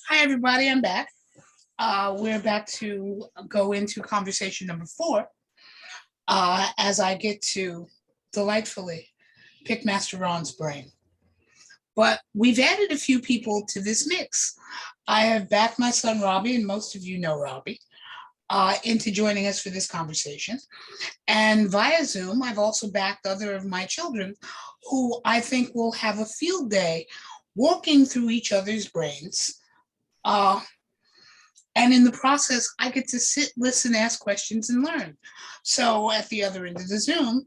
Hi, everybody. I'm back. We're back to go into conversation number 4 as I get to delightfully pick Master Ron's brain. But we've added a few people to this mix. I have backed my son Robbie, and most of you know Robbie, into joining us for this conversation. And via Zoom, I've also backed other of my children who I think will have a field day walking through each other's brains. And in the process, I get to sit, listen, ask questions, and learn. So at the other end of the Zoom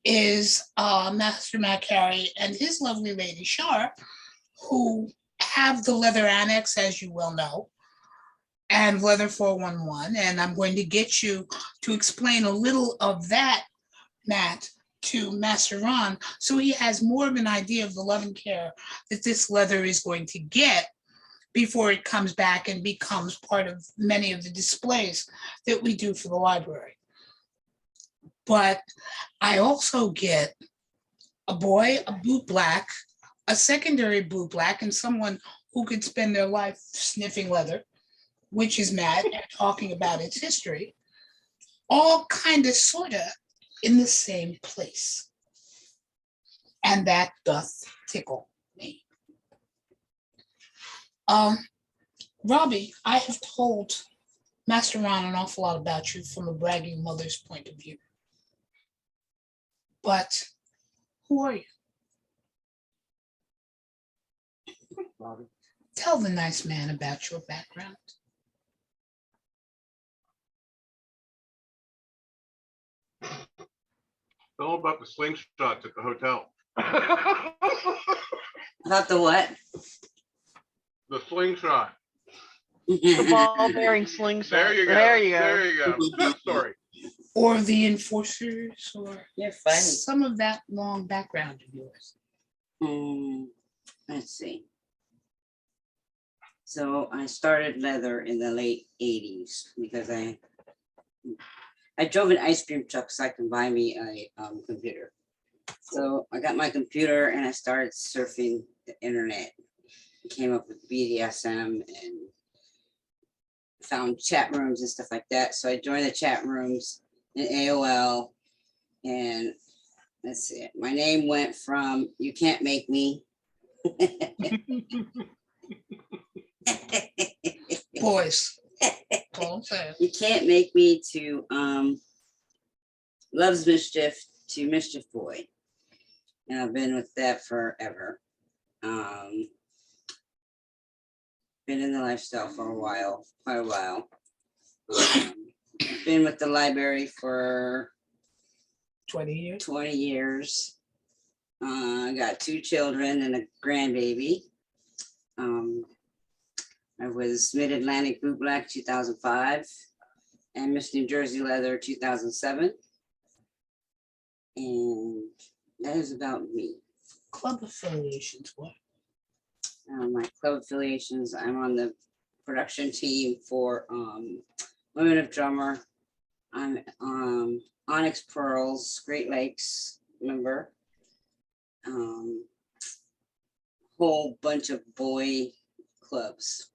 is Master Matt Cary and his lovely lady, Shar, who have the leather annex, as you well know, and leather 411. And I'm going to get you to explain a little of that, Matt, to Master Ron, so he has more of an idea of the love and care that this leather is going to get before it comes back and becomes part of many of the displays that we do for the library. But I also get a boy, a boot black, a secondary boot black, and someone who could spend their life sniffing leather, which is Matt, and talking about its history, all kind of sort of in the same place. And that doth tickle me. Robbie, I have told Master Ron an awful lot about you from a bragging mother's point of view. But who are you? Robbie. Tell the nice man about your background. Tell about the slingshots at the hotel. About the what? The slingshot. The ball bearing slingshot. There you go. There you go. There you go. Good story. Or the enforcers, or You're funny. some of that long background of yours. Let's see. So I started leather in the late 80s because I drove an ice cream truck so I can buy me a computer. So I got my computer and I started surfing the internet. Came up with BDSM and found chat rooms and stuff like that. So I joined the chat rooms in AOL, and let's see, my name went from "You Can't Make Me." Boys. That's all I'm saying. You Can't Make Me to Loves Mischief to Mischief Boy. And I've been with that forever. Been in the lifestyle for a while, quite a while. Been with the library for 20 years. 20 years. I got 2 children and a grandbaby. I was Mid-Atlantic Boot Black 2005 and Miss New Jersey Leather 2007. And that is about me. Club affiliations, what? My club affiliations, I'm on the production team for Women of Drummer. I'm Onyx Pearls, Great Lakes member. Whole bunch of boy clubs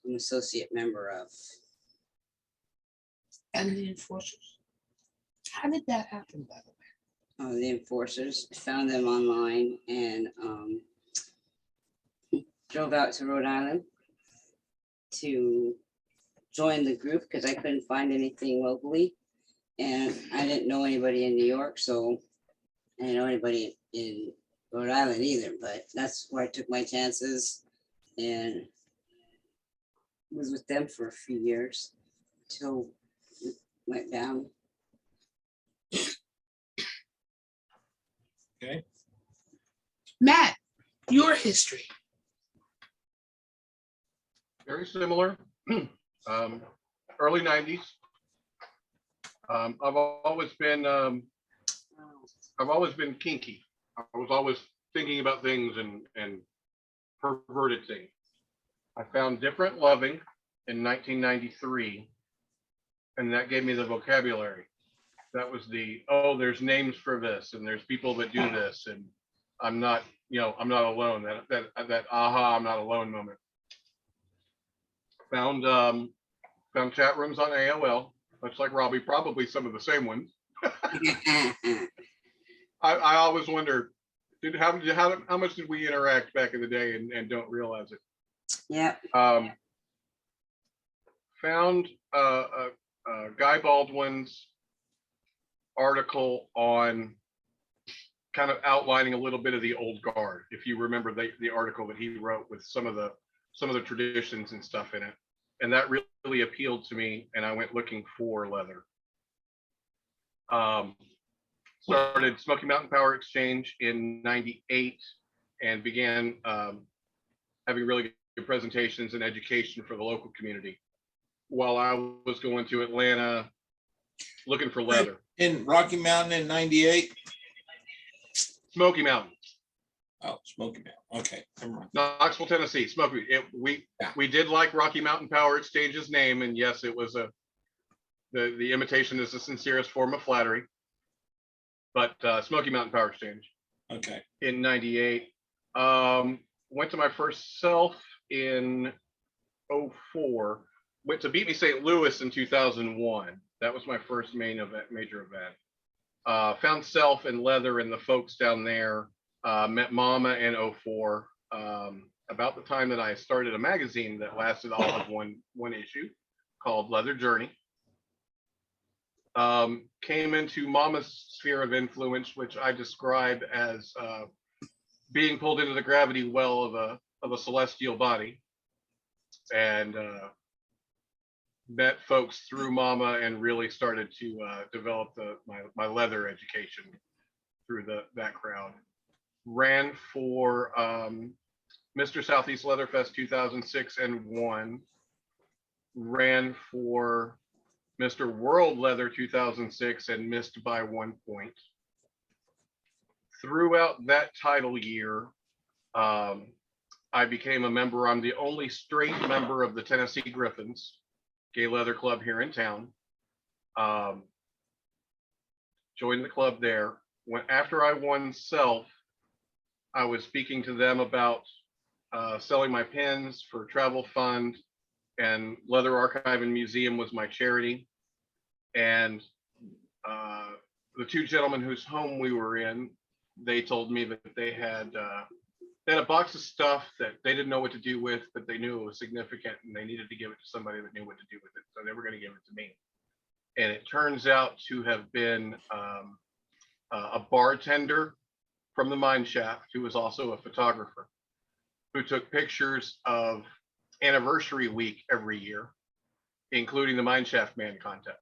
I'm associate member of. And the enforcers. How did that happen, by the way? The enforcers, found them online and drove out to Rhode Island to join the group because I couldn't find anything locally. And I didn't know anybody in New York, so I didn't know anybody in Rhode Island either, but that's where I took my chances and was with them for a few years till it went down. Okay. Matt, your history. Very similar. Early 90s. I've always been kinky. I was always thinking about things and perverted things. I found Different Loving in 1993, and that gave me the vocabulary. That was there's names for this, and there's people that do this, and I'm not alone. That aha, I'm not alone moment. Found found chat rooms on AOL, much like Robbie, probably some of the same ones. I always wonder, how much did we interact back in the day and don't realize it? Yeah. Found Guy Baldwin's article on kind of outlining a little bit of the old guard. If you remember the article that he wrote with some of the traditions and stuff in it, and that really appealed to me, and I went looking for leather. Started Smoky Mountain Power Exchange in '98 and began having really good presentations and education for the local community while I was going to Atlanta looking for leather. In Rocky Mountain in '98? Smoky Mountain. Oh, Smoky Mountain. Okay, never mind. Knoxville, Tennessee. Smoky. We did like Rocky Mountain Power Exchange's name, and yes, it was the imitation is the sincerest form of flattery. But Smoky Mountain Power Exchange. Okay. In '98. Went to my first self in '04. Went to Beat Me St. Louis in 2001. That was my first major event. Found self and leather and the folks down there. Met Mama in '04. About the time that I started a magazine that lasted all of one issue called Leather Journey. Came into Mama's sphere of influence, which I describe as being pulled into the gravity well of a celestial body, and met folks through Mama and really started to develop my leather education through that crowd. Ran for Mr. Southeast Leatherfest 2006 and won. Ran for Mr. World Leather 2006 and missed by 1 point. Throughout that title year, I became a member. I'm the only straight member of the Tennessee Griffins, gay leather club here in town. Joined the club there. After I won self, I was speaking to them about selling my pins for travel fund, and Leather Archive and Museum was my charity. And the two gentlemen whose home we were in, they told me that they had a box of stuff that they didn't know what to do with, but they knew it was significant and they needed to give it to somebody that knew what to do with it. So they were going to give it to me. And it turns out to have been a bartender from the mine shaft who was also a photographer, who took pictures of anniversary week every year, including the mine shaft man contest.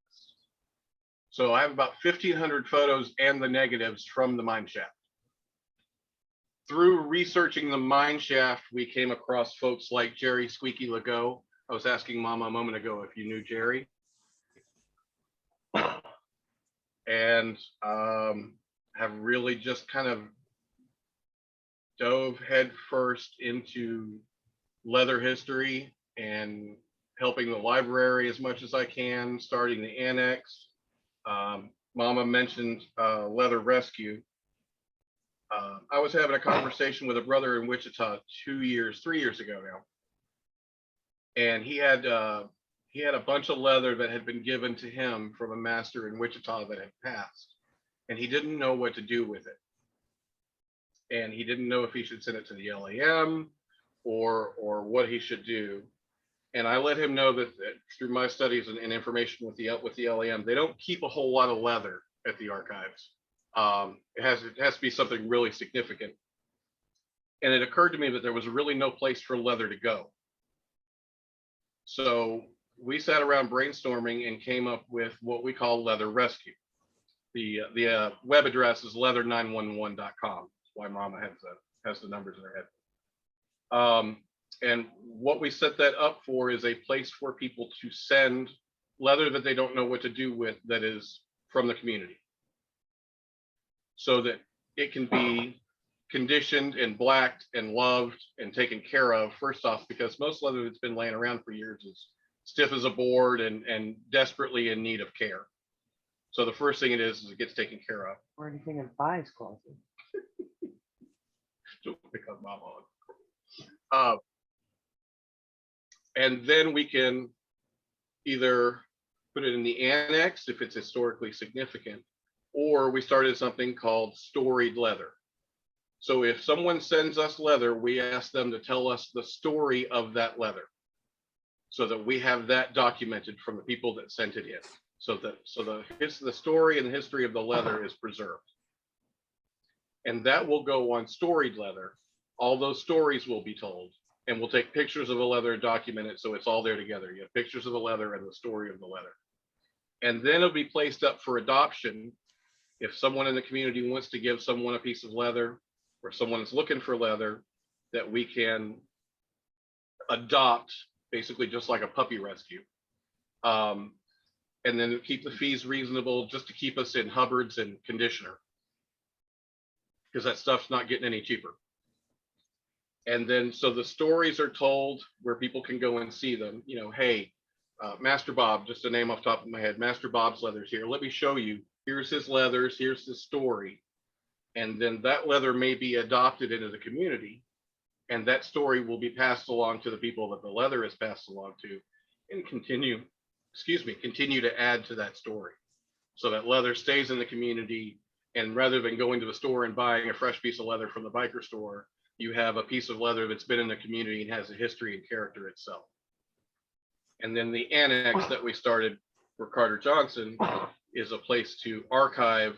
So I have about 1,500 photos and the negatives from the mine shaft. Through researching the mine shaft, we came across folks like Jerry Squeaky Legault. I was asking Mama a moment ago if you knew Jerry. And have really just kind of dove headfirst into leather history and helping the library as much as I can, starting the annex. Mama mentioned Leather Rescue. I was having a conversation with a brother in Wichita 3 years ago now, and he had a bunch of leather that had been given to him from a master in Wichita that had passed, and he didn't know what to do with it, and he didn't know if he should send it to the LAM or what he should do. And I let him know that through my studies and information with the LAM, they don't keep a whole lot of leather at the archives. It has to be something really significant. And it occurred to me that there was really no place for leather to go. So we sat around brainstorming and came up with what we call Leather Rescue. The web address is leather911.com. That's why Mama has the numbers in her head. And what we set that up for is a place for people to send leather that they don't know what to do with, that is from the community, so that it can be conditioned and blacked and loved and taken care of. First off, because most leather that's been laying around for years is stiff as a board and desperately in need of care. So the first thing it is it gets taken care of. Or anything in Fi's closet. Don't pick on Mama. And then we can either put it in the annex if it's historically significant, or we started something called storied leather. So if someone sends us leather, we ask them to tell us the story of that leather, so that we have that documented from the people that sent it in. So the story and the history of the leather is preserved. And that will go on storied leather. All those stories will be told, and we'll take pictures of the leather and document it, so it's all there together. You have pictures of the leather and the story of the leather. And then it'll be placed up for adoption. If someone in the community wants to give someone a piece of leather, or someone is looking for leather, that we can adopt, basically just like a puppy rescue. And then keep the fees reasonable, just to keep us in Hubbard's and conditioner, because that stuff's not getting any cheaper. And then, so the stories are told where people can go and see them. You know, hey, Master Bob, just a name off the top of my head, Master Bob's leather's here. Let me show you. Here's his leathers, here's his story. And then that leather may be adopted into the community, and that story will be passed along to the people that the leather is passed along to, and continue to add to that story. So that leather stays in the community, and rather than going to the store and buying a fresh piece of leather from the biker store, you have a piece of leather that's been in the community and has a history and character itself. And then the annex that we started for Carter Johnson is a place to archive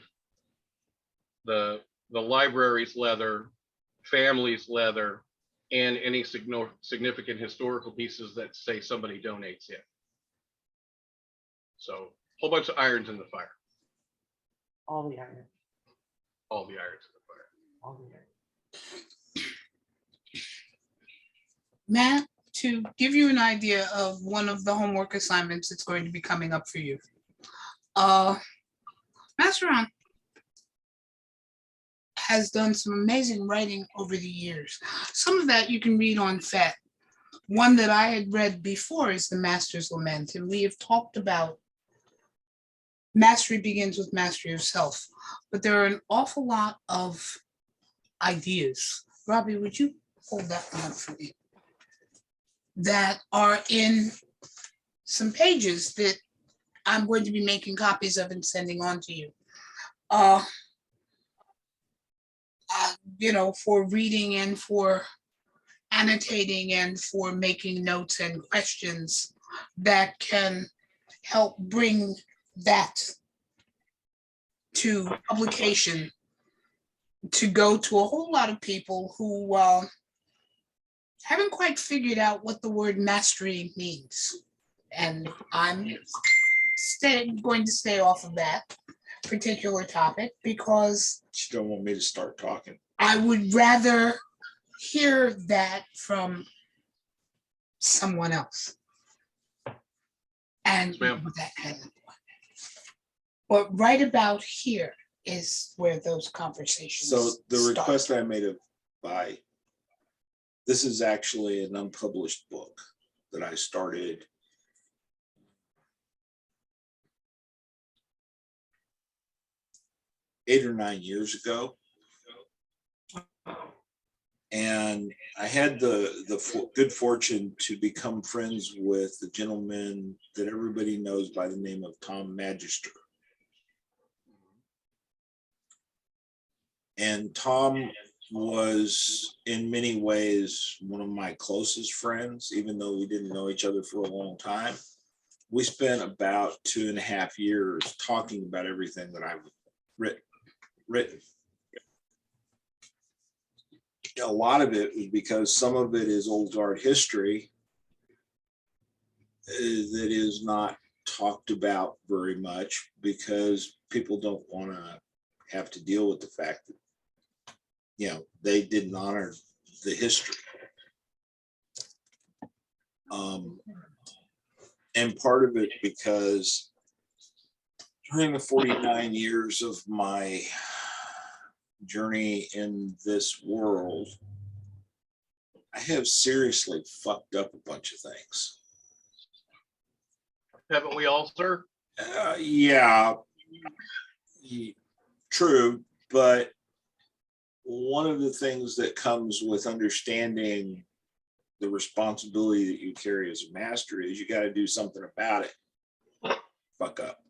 the library's leather, family's leather, and any significant historical pieces that say somebody donates it. So a whole bunch of irons in the fire. All the iron. All the irons in the fire. All the iron. Matt, to give you an idea of one of the homework assignments that's going to be coming up for you. Master Ron has done some amazing writing over the years. Some of that you can read on FET. One that I had read before is The Master's Lament, and we have talked about mastery begins with mastery of self, but there are an awful lot of ideas. Robbie, would you hold that one up for me? That are in some pages that I'm going to be making copies of and sending on to you. You know, for reading and for annotating and for making notes and questions that can help bring that to publication, to go to a whole lot of people who haven't quite figured out what the word mastery means. And I'm going to stay off of that particular topic because You don't want me to start talking. I would rather hear that from someone else. And Yes, ma'am. that kind of, but right about here is where those conversations So the start. request I made by, this is actually an unpublished book that I started eight or 9 years ago. And I had the good fortune to become friends with the gentleman that everybody knows by the name of Tom Magister. And Tom was in many ways one of my closest friends, even though we didn't know each other for a long time. We spent about 2.5 years talking about everything that I've written. A lot of it was because some of it is old guard history that is not talked about very much because people don't want to have to deal with the fact that, you know, they didn't honor the history. And part of it because during the 49 years of my journey in this world, I have seriously fucked up a bunch of things. Haven't we all, sir? Yeah, true. But one of the things that comes with understanding the responsibility that you carry as a master is you got to do something about it. Fuck up.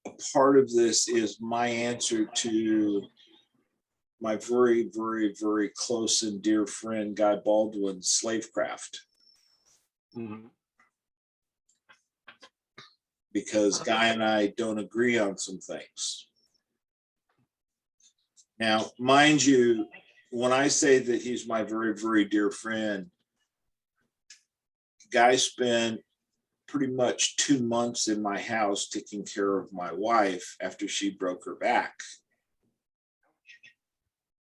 A part of this is my answer to my very, very, very close and dear friend Guy Baldwin's Slavecraft. Mhm. Because Guy and I don't agree on some things. Now, mind you, when I say that he's my very, very dear friend, Guy spent pretty much 2 months in my house taking care of my wife after she broke her back,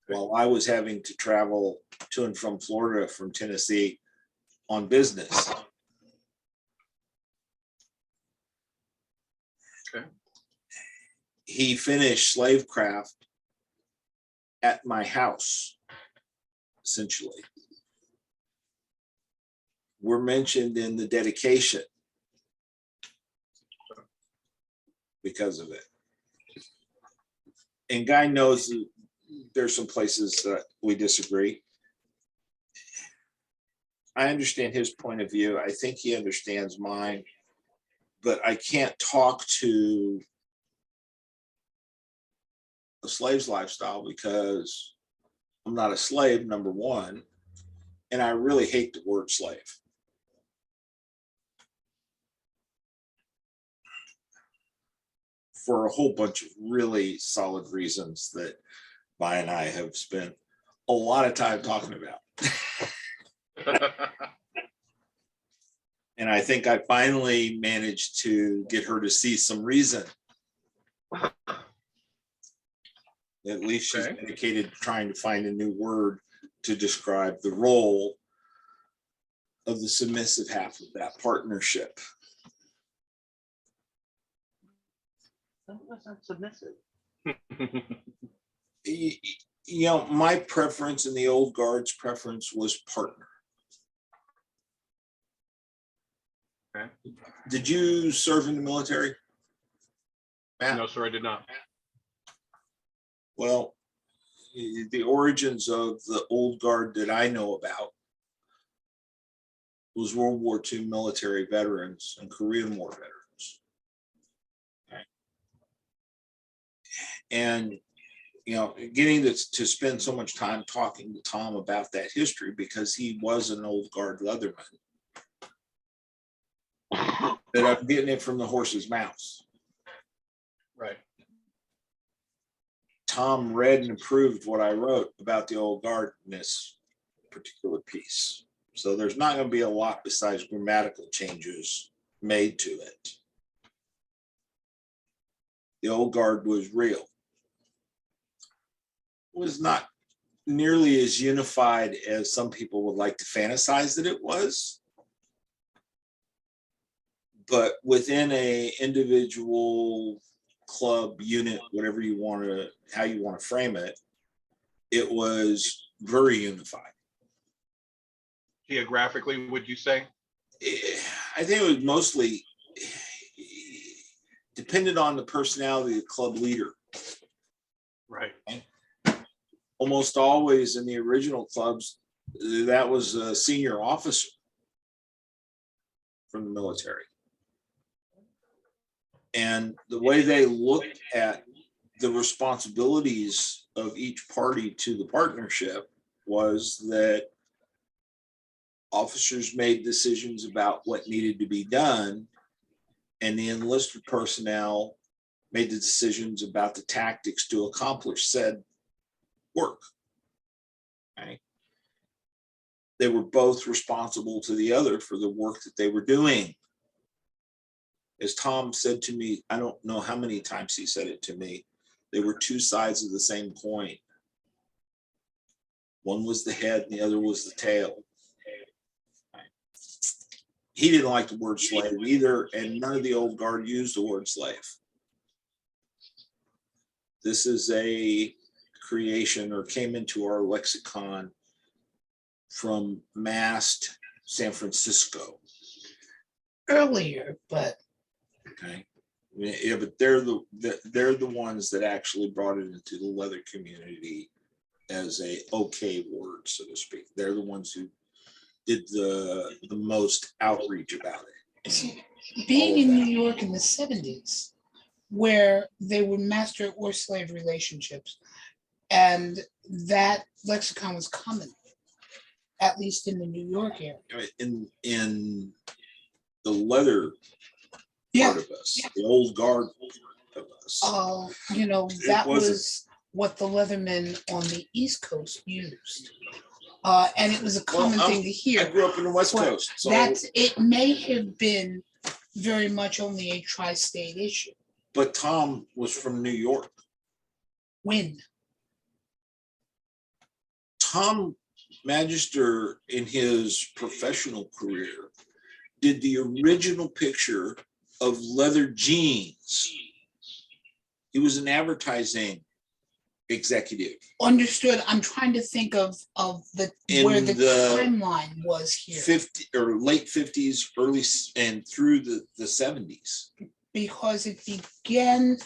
while I was having to travel to and from Florida from Tennessee on business. Okay. He finished Slavecraft at my house, essentially. We're mentioned in the dedication because of it. And Guy knows that there's some places that we disagree. I understand his point of view. I think he understands mine, but I can't talk to a slave's lifestyle because I'm not a slave, number one, and I really hate the word slave. For a whole bunch of really solid reasons that Vi and I have spent a lot of time talking about. And I think I finally managed to get her to see some reason. At least she's Okay. dedicated to trying to find a new word to describe the role of the submissive half of that partnership. Some of us aren't submissive. You know, my preference and the old guard's preference was partner. Okay. Did you serve in the military, Matt? No, sir, I did not. Well, the origins of the old guard that I know about was World War II military veterans and Korean War veterans. Okay. And, you know, getting to spend so much time talking to Tom about that history because he was an old guard Leatherman, that I'm getting it from the horse's mouth. Right. Tom read and approved what I wrote about the old guard in this particular piece. So there's not going to be a lot besides grammatical changes made to it. The old guard was real. It was not nearly as unified as some people would like to fantasize that it was. But within a individual club unit, whatever you want to, how you want to frame it, it was very unified. Geographically, would you say? I think it was mostly depended on the personality of the club leader. Right. Almost always in the original clubs, that was a senior officer from the military. And the way they looked at the responsibilities of each party to the partnership was that officers made decisions about what needed to be done, and the enlisted personnel made the decisions about the tactics to accomplish said work. Okay. They were both responsible to the other for the work that they were doing. As Tom said to me, I don't know how many times he said it to me, they were two sides of the same coin. One was the head and the other was the tail. He didn't like the word slave either, and none of the old guard used the word slave. This is a creation or came into our lexicon from Mast, San Francisco. Earlier, but Okay. Yeah, but they're the ones that actually brought it into the leather community as a okay word, so to speak. They're the ones who did the most outreach about it. See, being in New York in the 70s, where they were master or slave relationships, and that lexicon was common, at least in the New York area. In the leather Yeah, part of us, the old guard of us. you know, that wasn't- was what the Leathermen on the East Coast used. And it was a Well, common thing to I hear. grew up in the West But Coast, so it may have been very much only a tri-state issue. but Tom was from New York. When? Tom Magister, in his professional career, did the original picture of leather jeans. He was an advertising executive. Understood. I'm trying to think of where In the the timeline was here. 50 or late 50s, and through the 70s. Because it began,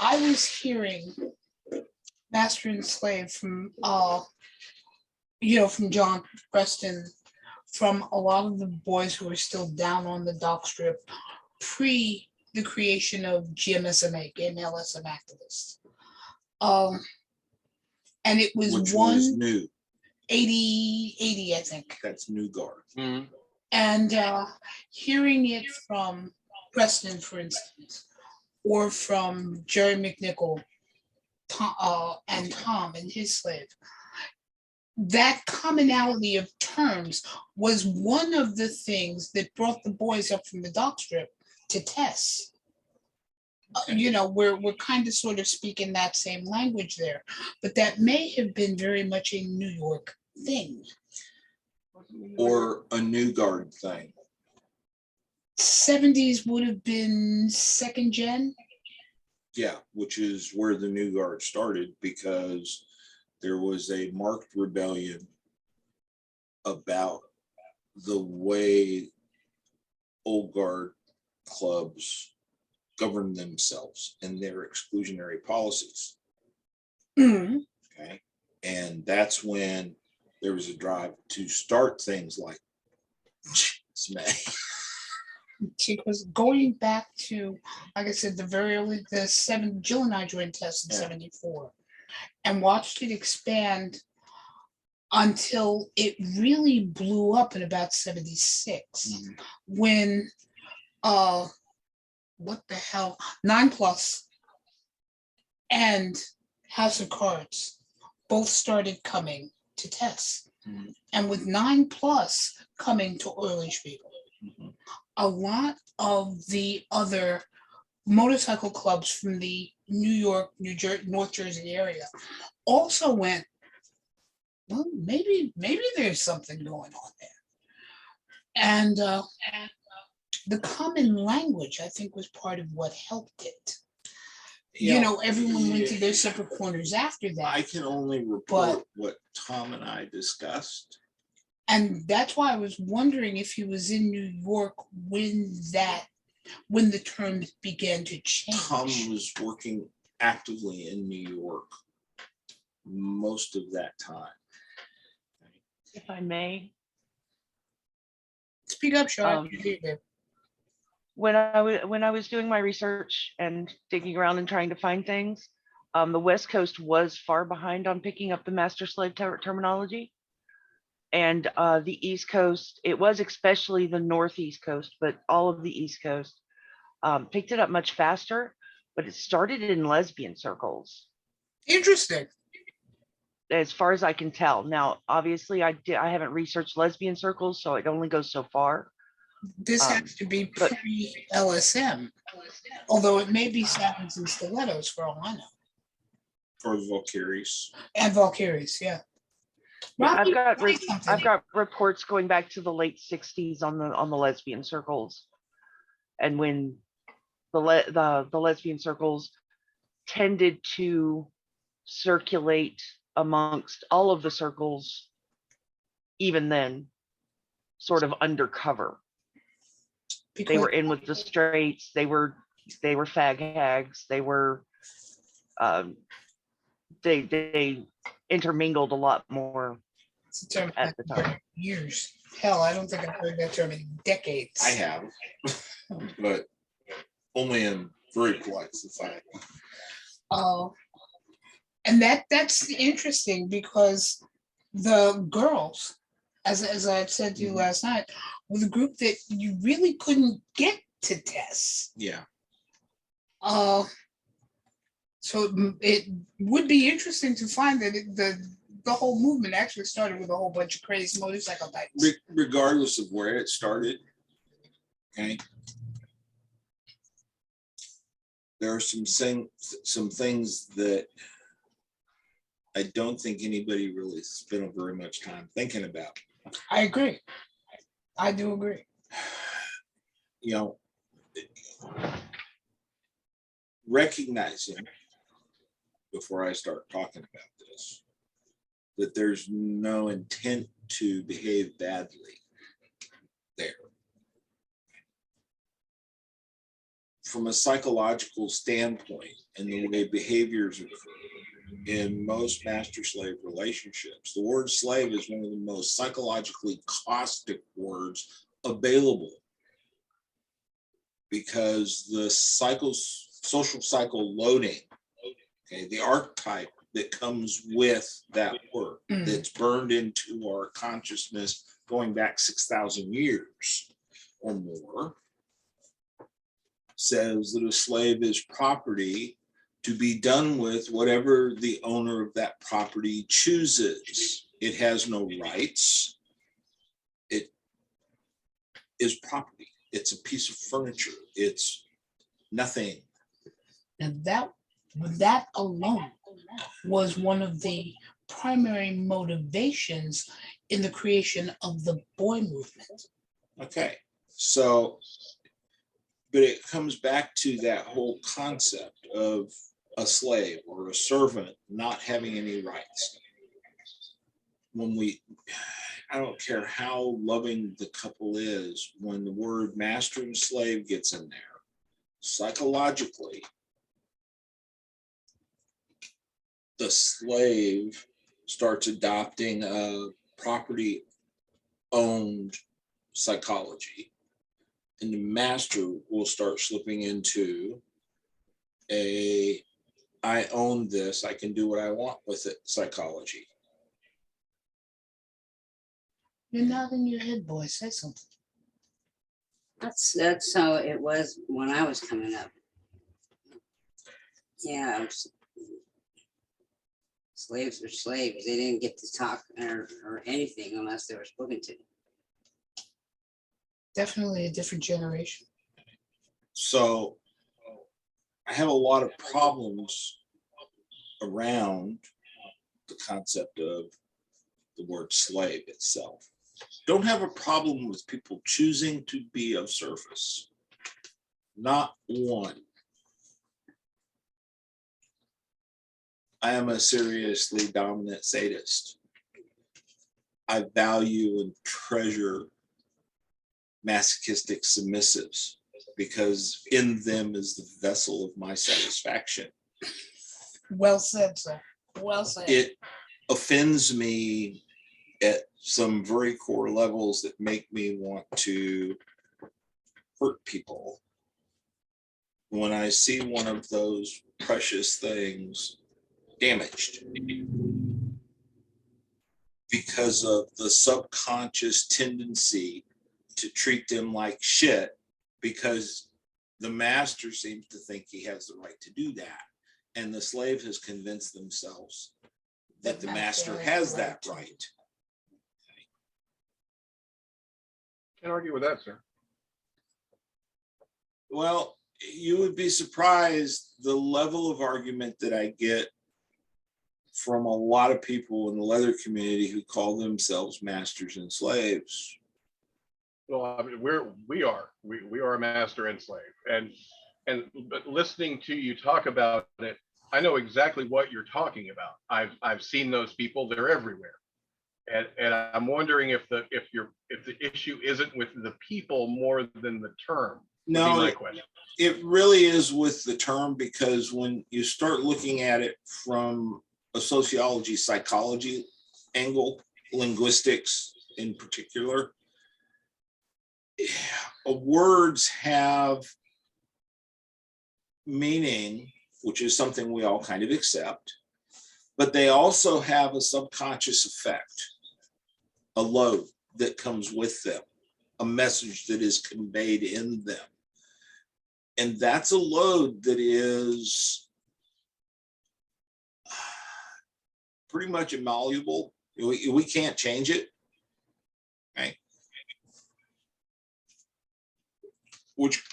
I was hearing Master and Slave from from John Preston, from a lot of the boys who are still down on the dock strip pre the creation of GMSMA, Gay Male SM Activists. And it was Which was 180, new. 80, I think. That's New Guard. Mhm. And hearing it from Preston, for instance, or from Jerry McNichol, and Tom and his slave, that commonality of terms was one of the things that brought the boys up from the dock strip to Tess. We're kind of sort of speaking that same language there, but that may have been very much a New York thing. Or a New Guard thing. 70s would have been second gen. Yeah, which is where the New Guard started, because there was a marked rebellion about the way old guard clubs govern themselves and their exclusionary policies. Mhm. Okay. And that's when there was a drive to start things like SMAE. Because going back to, like I said, the very early, Jill and I joined Tess in Yeah. 74 and watched it expand until it really blew up in about 76 when what the hell, 9+ and House of Cards both started coming to Tess. Mhm. And with 9+ coming to Eulenspiegel, Mhm. a lot of the other motorcycle clubs from the New York, North Jersey area also went, well, maybe there's something going on there. And the common language, I think, was part of what helped it. Everyone went to their separate corners after that. I can only report what Tom and I discussed. And that's why I was wondering if he was in New York when the terms began to change. Tom was working actively in New York most of that time. If I may, Speak up, Sean. Um, when I was doing my research and digging around and trying to find things, the West Coast was far behind on picking up the master slave terminology. And the East Coast, it was especially the Northeast Coast, but all of the East Coast picked it up much faster, but it started in lesbian circles, Interesting. as far as I can tell. Now, obviously, I haven't researched lesbian circles, so it only goes so far. This has to be but- pre-LSM, although it may be Satins and Stilettos for all I know. Or the Valkyries. And Valkyries, yeah. I've Robi, got say something. I've got reports going back to the late 60s on the lesbian circles, and when the lesbian circles tended to circulate amongst all of the circles, even then, sort of undercover. They because were in with the straights. They were They were fag hags. They were, they intermingled a lot more It's a term at the I've heard time. in years. Hell, I don't think I've heard that term in decades. I have, but only in very polite society. Oh, and that's interesting because the girls, as I had said to you Mhm. last night, were the group that you really couldn't get to test. Yeah. Uh, so it would be interesting to find that the whole movement actually started with a whole bunch of crazy motorcycle types. Regardless of where it started, okay. There are some things that I don't think anybody really spent very much time thinking about. I agree. I do agree. You know, recognizing before I start talking about this, that there's no intent to behave badly there. From a psychological standpoint and the way behaviors occur in most master-slave relationships, the word slave is one of the most psychologically caustic words available, because the social cycle loading, okay, the archetype that comes with that word, that's burned into our consciousness going back 6,000 years or more, says that a slave is property to be done with whatever the owner of that property chooses. It has no rights. It is property. It's a piece of furniture. It's nothing. And that alone was one of the primary motivations in the creation of the boy movement. Okay, so, but it comes back to that whole concept of a slave or a servant not having any rights. I don't care how loving the couple is, when the word master and slave gets in there, psychologically, the slave starts adopting a property owned psychology, and the master will start slipping into I own this, I can do what I want with it psychology. You're nodding your head, boy. Say something. That's how it was when I was coming up. Yeah, slaves were slaves. They didn't get to talk or anything unless they were spoken to. Definitely a different generation. So I have a lot of problems around the concept of the word slave itself. Don't have a problem with people choosing to be of service. Not one. I am a seriously dominant sadist. I value and treasure masochistic submissives, because in them is the vessel of my satisfaction. Well said, sir. Well said. It offends me at some very core levels that make me want to hurt people when I see one of those precious things damaged because of the subconscious tendency to treat them like shit, because the master seems to think he has the right to do that, and the slave has convinced themselves that the master has that right. Can't argue with that, sir. Well, you would be surprised the level of argument that I get from a lot of people in the leather community who call themselves masters and slaves. Well, I mean, we are a master and slave, but listening to you talk about it, I know exactly what you're talking about. I've seen those people; they're everywhere, and I'm wondering if the issue isn't with the people more than the term. Would be No, my question. it really is with the term, because when you start looking at it from a sociology, psychology angle, linguistics in particular, words have meaning, which is something we all kind of accept, but they also have a subconscious effect, a load that comes with them, a message that is conveyed in them. And that's a load that is pretty much immalleable. We can't change it, right? Which,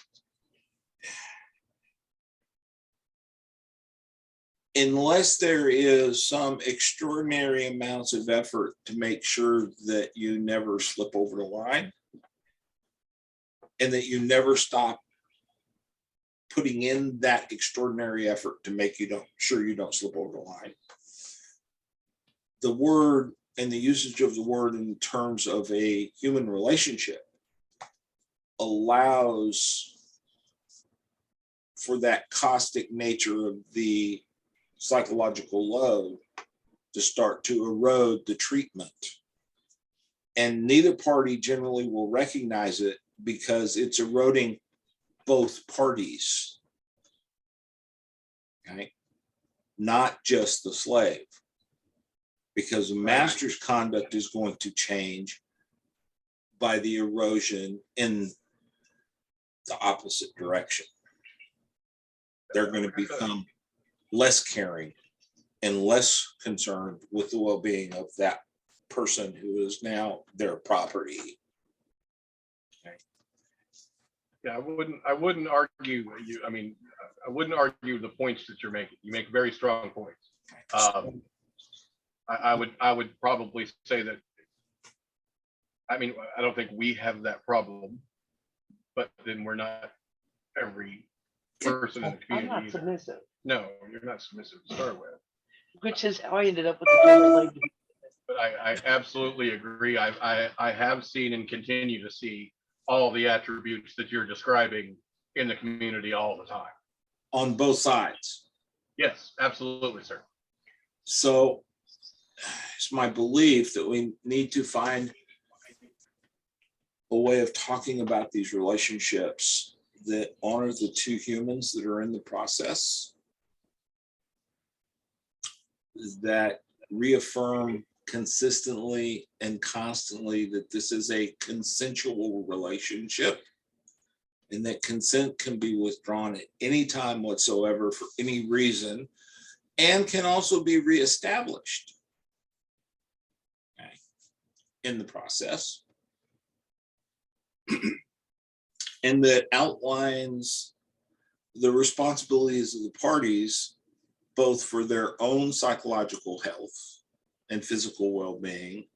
unless there is some extraordinary amounts of effort to make sure that you never slip over the line and that you never stop putting in that extraordinary effort to make sure you don't slip over the line. The word and the usage of the word in terms of a human relationship allows for that caustic nature of the psychological load to start to erode the treatment. And neither party generally will recognize it because it's eroding both parties, okay? Not just the slave, because the master's conduct is going to change by the erosion in the opposite direction. They're going to become less caring and less concerned with the well-being of that person who is now their property. Yeah, I wouldn't argue you. I mean, I wouldn't argue the points that you're making. You make very strong points. I would probably say that. I mean, I don't think we have that problem, but then we're not every person in the I'm community. not either. submissive, No, you're not submissive to start with. which is how I ended up with the former slave. But I absolutely agree. I have seen and continue to see all the attributes that you're describing in the community all the time. On both sides. Yes, absolutely, sir. So it's my belief that we need to find a way of talking about these relationships that honor the two humans that are in the process, that reaffirm consistently and constantly that this is a consensual relationship and that consent can be withdrawn at any time whatsoever for any reason and can also be reestablished, okay, in the process. And that outlines the responsibilities of the parties, both for their own psychological health and physical well-being,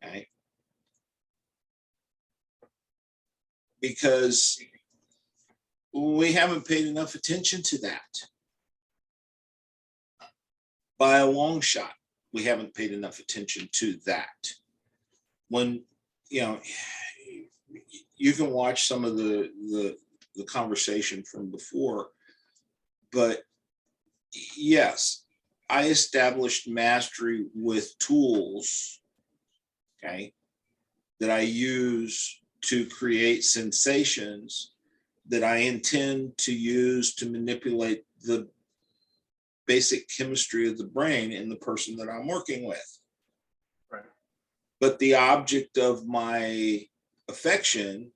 okay? Because we haven't paid enough attention to that. By a long shot, we haven't paid enough attention to that. When, you know, you can watch some of the conversation from before, but yes, I established mastery with tools, okay, that I use to create sensations that I intend to use to manipulate the basic chemistry of the brain in the person that I'm working with. Right. But the object of my affection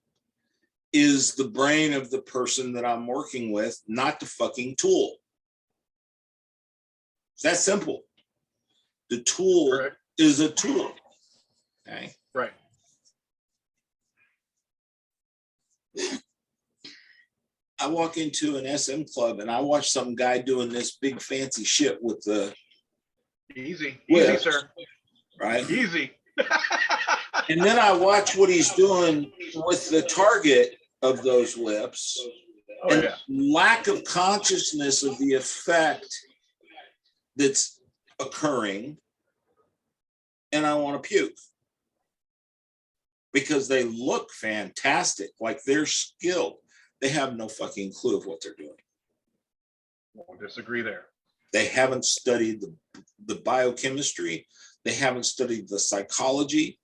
is the brain of the person that I'm working with, not the fucking tool. It's that simple. The tool Correct. is a tool. Okay. Right. I walk into an SM club and I watch some guy doing this big fancy shit with the Easy, whips, sir. right? Easy. And then I watch what he's doing with the target of those whips, Oh, and yeah. lack of consciousness of the effect that's occurring, and I want to puke because they look fantastic, like they're skilled. They have no fucking clue of what they're doing. Won't disagree there. They haven't studied the biochemistry. They haven't studied the psychology.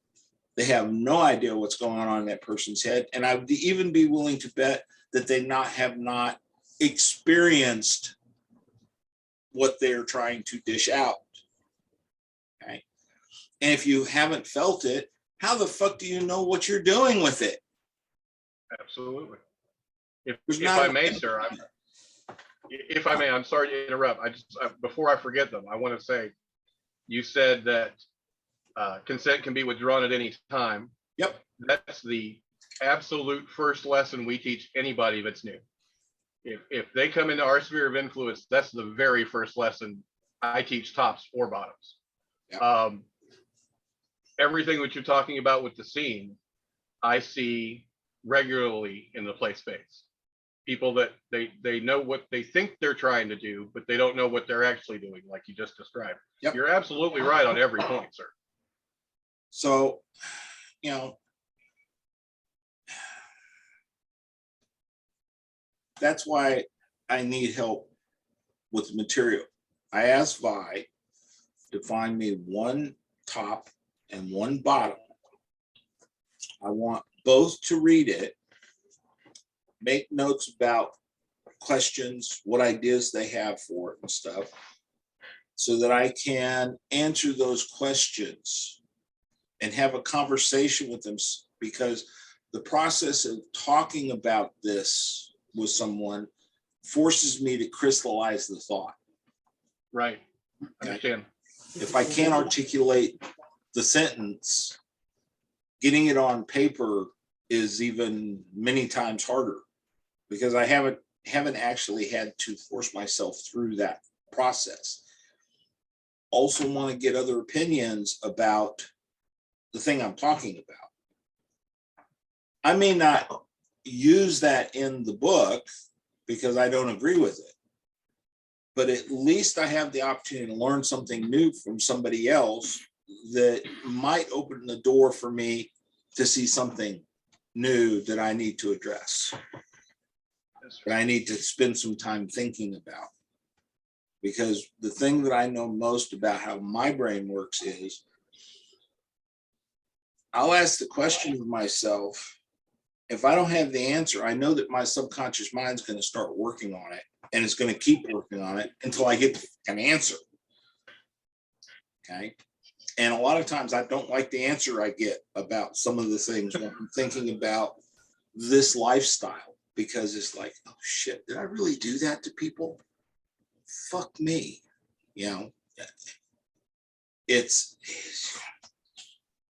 They have no idea what's going on in that person's head. And I would even be willing to bet that they have not experienced what they're trying to dish out. Okay. And if you haven't felt it, how the fuck do you know what you're doing with it? Absolutely. There's If not I a- may, sir, if I may, I'm sorry to interrupt. Before I forget them, I want to say, you said that consent can be withdrawn at any time. Yep. That's the absolute first lesson we teach anybody that's new. If they come into our sphere of influence, that's the very first lesson I teach, tops or bottoms. Yep. Everything that you're talking about with the scene, I see regularly in the play space. People that they know what they think they're trying to do, but they don't know what they're actually doing, like you just described. Yep. You're absolutely right on every point, sir. So, you know, that's why I need help with material. I asked Vi to find me one top and one bottom. I want both to read it, make notes about questions, what ideas they have for it and stuff, so that I can answer those questions and have a conversation with them, because the process of talking about this with someone forces me to crystallize the thought. Right. Understand. If I can't articulate the sentence, getting it on paper is even many times harder, because I haven't actually had to force myself through that process. Also want to get other opinions about the thing I'm talking about. I may not use that in the book because I don't agree with it, but at least I have the opportunity to learn something new from somebody else that might open the door for me to see something new that I need to address, that I need to spend some time thinking about. Because the thing that I know most about how my brain works is I'll ask the question of myself. If I don't have the answer, I know that my subconscious mind's going to start working on it, and it's going to keep working on it until I get an answer. Okay. And a lot of times I don't like the answer I get about some of the things when I'm thinking about this lifestyle, because it's like, oh shit, did I really do that to people? Fuck me. You know, it's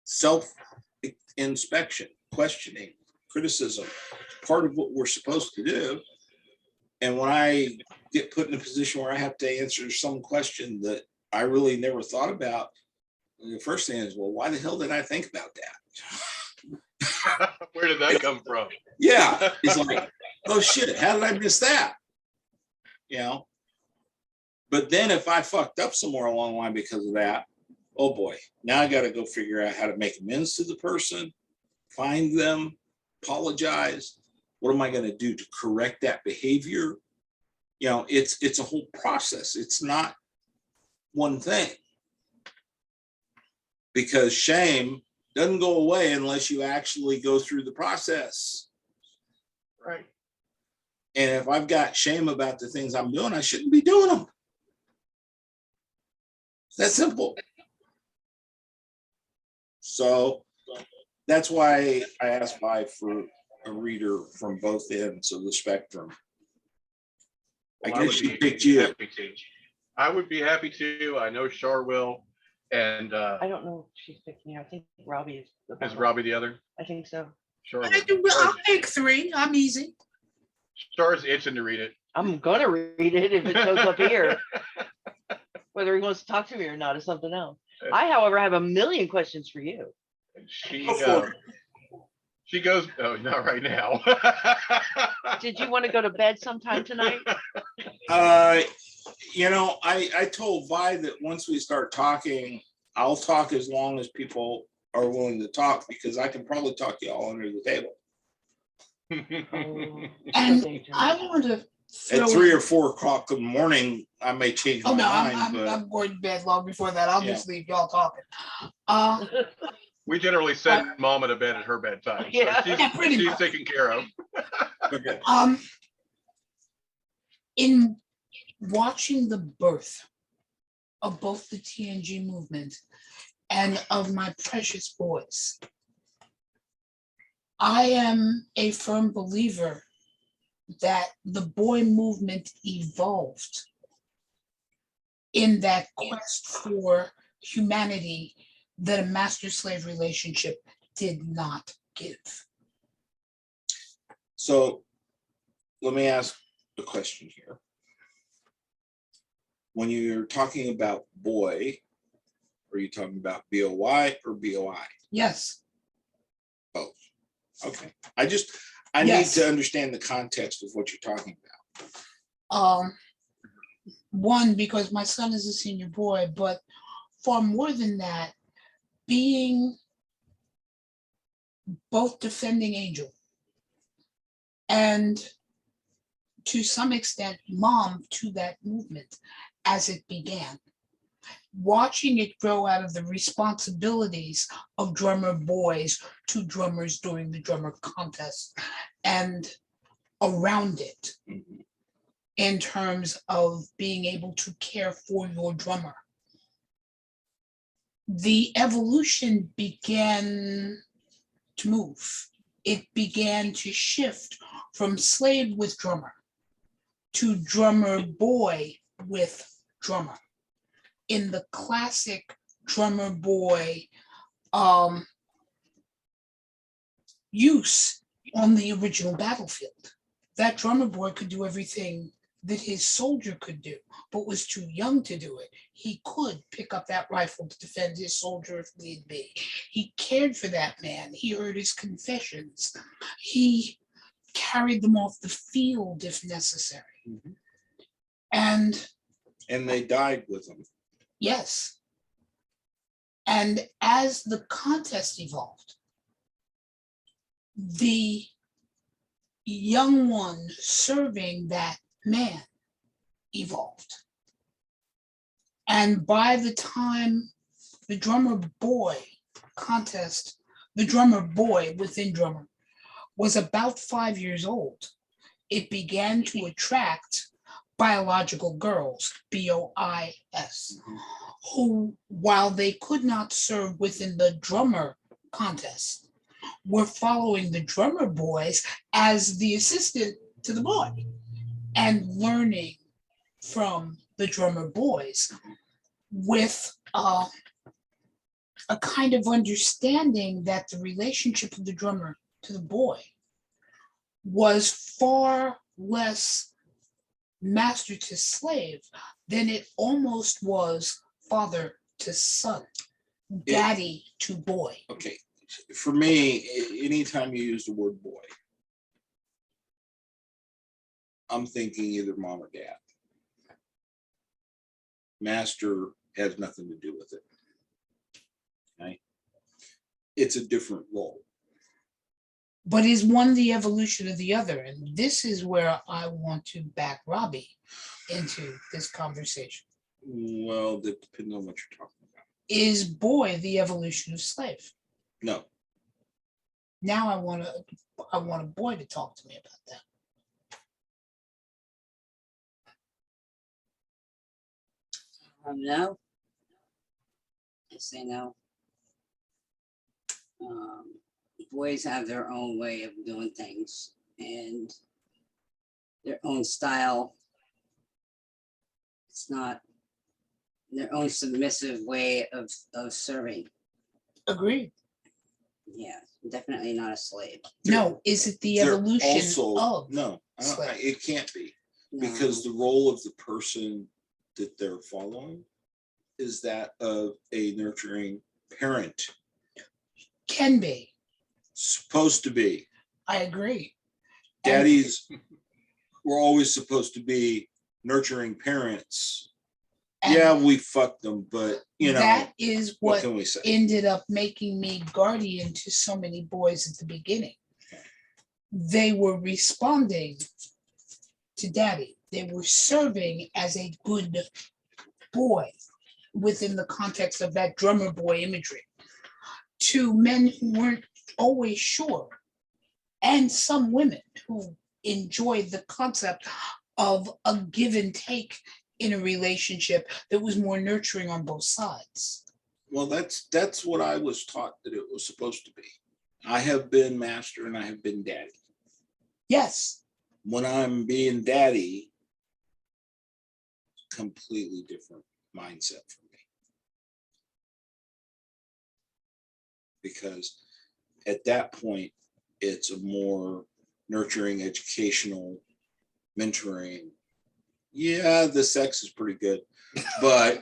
self-inspection, questioning, criticism, part of what we're supposed to do. And when I get put in a position where I have to answer some question that I really never thought about, the first thing is, well, why the hell did I think about that? Where did that come from? Yeah, it's like, oh shit, how did I miss that? You know. But then if I fucked up somewhere along the line because of that, oh boy, now I got to go figure out how to make amends to the person, find them, apologize. What am I going to do to correct that behavior? You know, it's a whole process. It's not one thing, because shame doesn't go away unless you actually go through the process. Right. And if I've got shame about the things I'm doing, I shouldn't be doing them. It's that simple. So that's why I asked Vi for a reader from both ends of the spectrum. Well, I guess she picked you. happy to. I would be happy to. I know Char will. And I don't know if she's picking. I think Robbie is. is Robbie the other? I think so. Char. I'll pick 3. I'm easy. Char's itching to read it. I'm gonna read it if it shows up here. Whether he wants to talk to me or not is something else. I, however, have a million questions for you. She goes, oh, not right now. Did you want to go to bed sometime tonight? You know, I told Vi that once we start talking, I'll talk as long as people are willing to talk, because I can probably talk you all under the table. Oh, And so dangerous. I want to throw At 3 in- or 4 o'clock in the morning, I may change Oh my no, mind, but I'm going to bed long before that. I'll Yeah. just leave y'all talking. We generally send Mama to bed at her bedtime. So Yeah. she's, Yeah, pretty she's much. taken care of. okay. In watching the birth of both the TNG movement and of my precious boys, I am a firm believer that the boy movement evolved in that quest for humanity that a master-slave relationship did not give. So let me ask a question here. When you're talking about boy, are you talking about BOY or BOI? Yes, Both. Okay. I Yes. need to understand the context of what you're talking about. one, because my son is a senior boy, but far more than that, being both defending angel and to some extent mom to that movement as it began. Watching it grow out of the responsibilities of drummer boys to drummers during the drummer contest and around it Mhm. in terms of being able to care for your drummer. The evolution began to move. It began to shift from slave with drummer to drummer boy with drummer. In the classic drummer boy use on the original battlefield. That drummer boy could do everything that his soldier could do, but was too young to do it. He could pick up that rifle to defend his soldier if need be. He cared for that man. He heard his confessions. He carried them off the field if necessary. Mhm. And they died with them. yes. And as the contest evolved, the young one serving that man evolved. And by the time the drummer boy contest, the drummer boy within drummer was about 5 years old, it began to attract biological girls, BOIS, who, while they could not serve within the drummer contest, were following the drummer boys as the assistant to the boy and learning from the drummer boys with a kind of understanding that the relationship of the drummer to the boy was far less master to slave than it almost was father to son, daddy to boy. Okay. For me, anytime you use the word boy, I'm thinking either mom or dad. Master has nothing to do with it. Okay. It's a different role. But is one the evolution of the other? And this is where I want to back Robi into this conversation. Well, that depends on what you're talking about. Is boy the evolution of slave? No. Now I want a boy to talk to me about that. No. I say no. Boys have their own way of doing things and their own style. It's not their own submissive way of serving. Agreed. Yeah, definitely not a slave. No, is it the They're evolution also, of? no, slave. it can't be, No. because the role of the person that they're following is that of a nurturing parent. Can be. Supposed to be. I agree. Daddies were always supposed to be nurturing parents And Yeah, we fucked them, but you know, that is what what can we say? ended up making me guardian to so many boys at the beginning. They were responding to daddy. They were serving as a good boy within the context of that drummer boy imagery to men who weren't always sure, and some women who enjoyed the concept of a give and take in a relationship that was more nurturing on both sides. Well, that's what I was taught that it was supposed to be. I have been master and I have been daddy. Yes, When I'm being daddy, completely different mindset for me. Because at that point, it's a more nurturing, educational, mentoring. Yeah, the sex is pretty good, but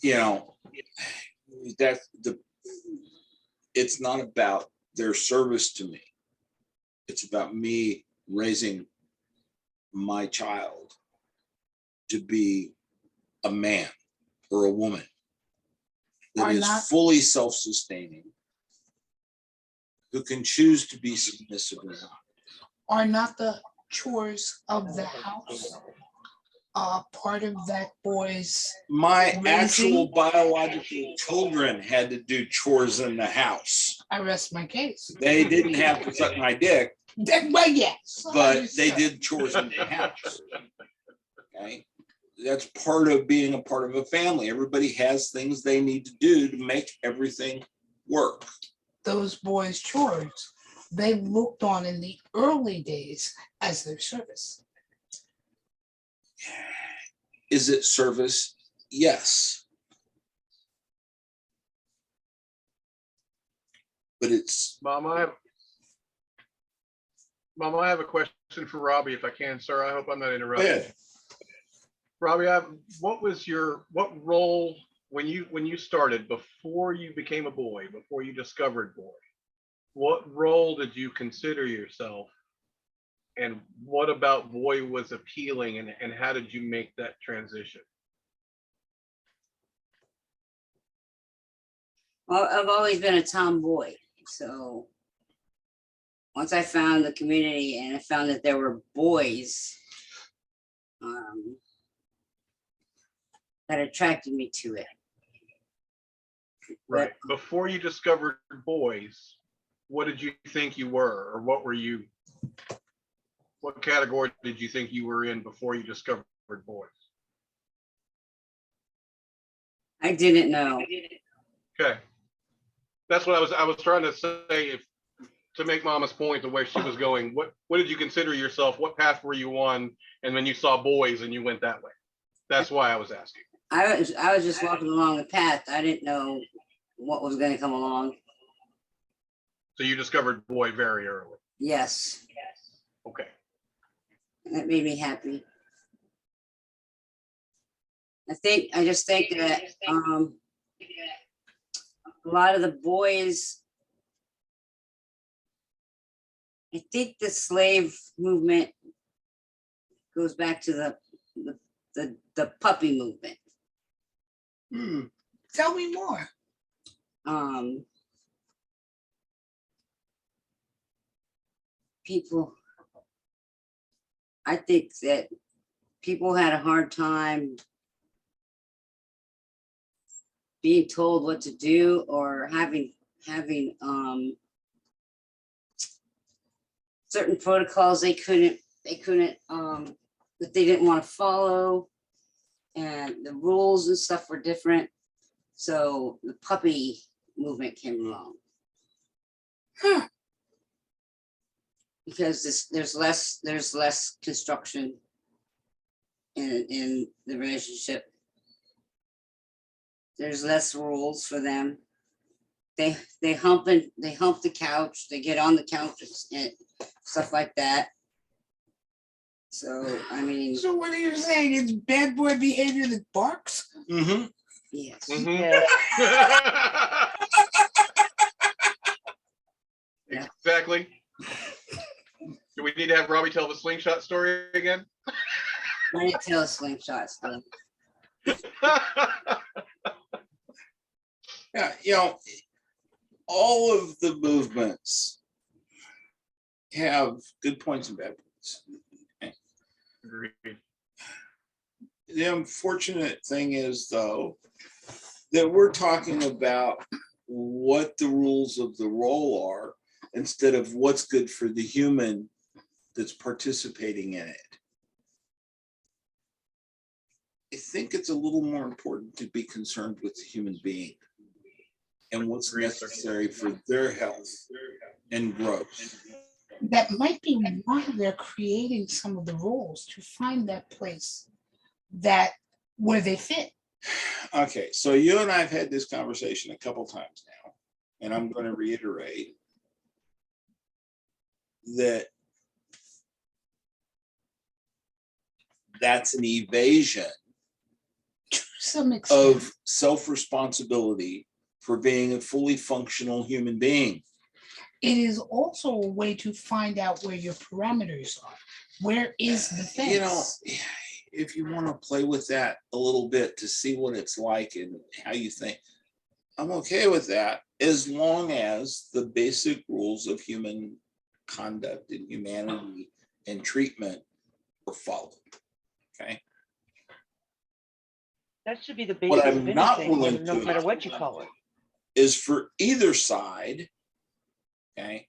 you know, that's the. It's not about their service to me. It's about me raising my child to be a man or a woman that Are is not- fully self-sustaining, who can choose to be submissive or not. are not the chores of the house part of that boy's My Raising- actual biological children had to do chores in the house. I rest my case. They didn't have to suck my dick, Well, yes. but they did chores in the house. Okay, that's part of being a part of a family. Everybody has things they need to do to make everything work. Those boys' chores, they looked on in the early days as their service. Is it service? Yes. But it's Mom, I have a question for Robbie, if I can, sir. I hope I'm not interrupting. bad. Robbie, what role when you started, before you became a boy, before you discovered boy, what role did you consider yourself? And what about boy was appealing, and how did you make that transition? Well, I've always been a tomboy, so once I found the community and I found that there were boys, that attracted me to it. Right. Before you discovered boys, what did you think you were, or what were you? What category did you think you were in before you discovered boys? I didn't know. Okay. That's what I was trying to say, if to make Mama's point, the way she was going, what did you consider yourself? What path were you on? And then you saw boys and you went that way. That's why I was asking. I was just walking along the path. I didn't know what was going to come along. So you discovered boy very early. Yes, Okay. that made me happy. I just think that a lot of the boys, I think the slave movement goes back to the puppy movement. Tell me more. People, I think that people had a hard time being told what to do, or having certain protocols they couldn't that they didn't want to follow, and the rules and stuff were different. So the puppy movement came along. Because there's less construction in the relationship. There's less rules for them. They hump the couch, they get on the couch and stuff like that. So I mean, So what are you saying? It's bad boy behavior that barks? Mm-hmm. yes. Mhm. Yeah. Exactly. Do we need to have Robbie tell the slingshot story again? My tail slingshot still. Yeah, you know, all of the movements have good points and bad points. Agreed. The unfortunate thing is, though, that we're talking about what the rules of the role are instead of what's good for the human that's participating in it. I think it's a little more important to be concerned with the human being and what's necessary for their health and growth. That might be why they're creating some of the rules, to find that place that where they fit. Okay, so you and I have had this conversation a couple times now, and I'm going to reiterate that that's an evasion To some extent, of self-responsibility for being a fully functional human being. it is also a way to find out where your parameters are. Where is the fence? You know, if you want to play with that a little bit to see what it's like and how you think, I'm okay with that, as long as the basic rules of human conduct and humanity and treatment are followed. Okay. That should be the What basis I'm of not anything, willing no to matter what you call it. is for either side, okay,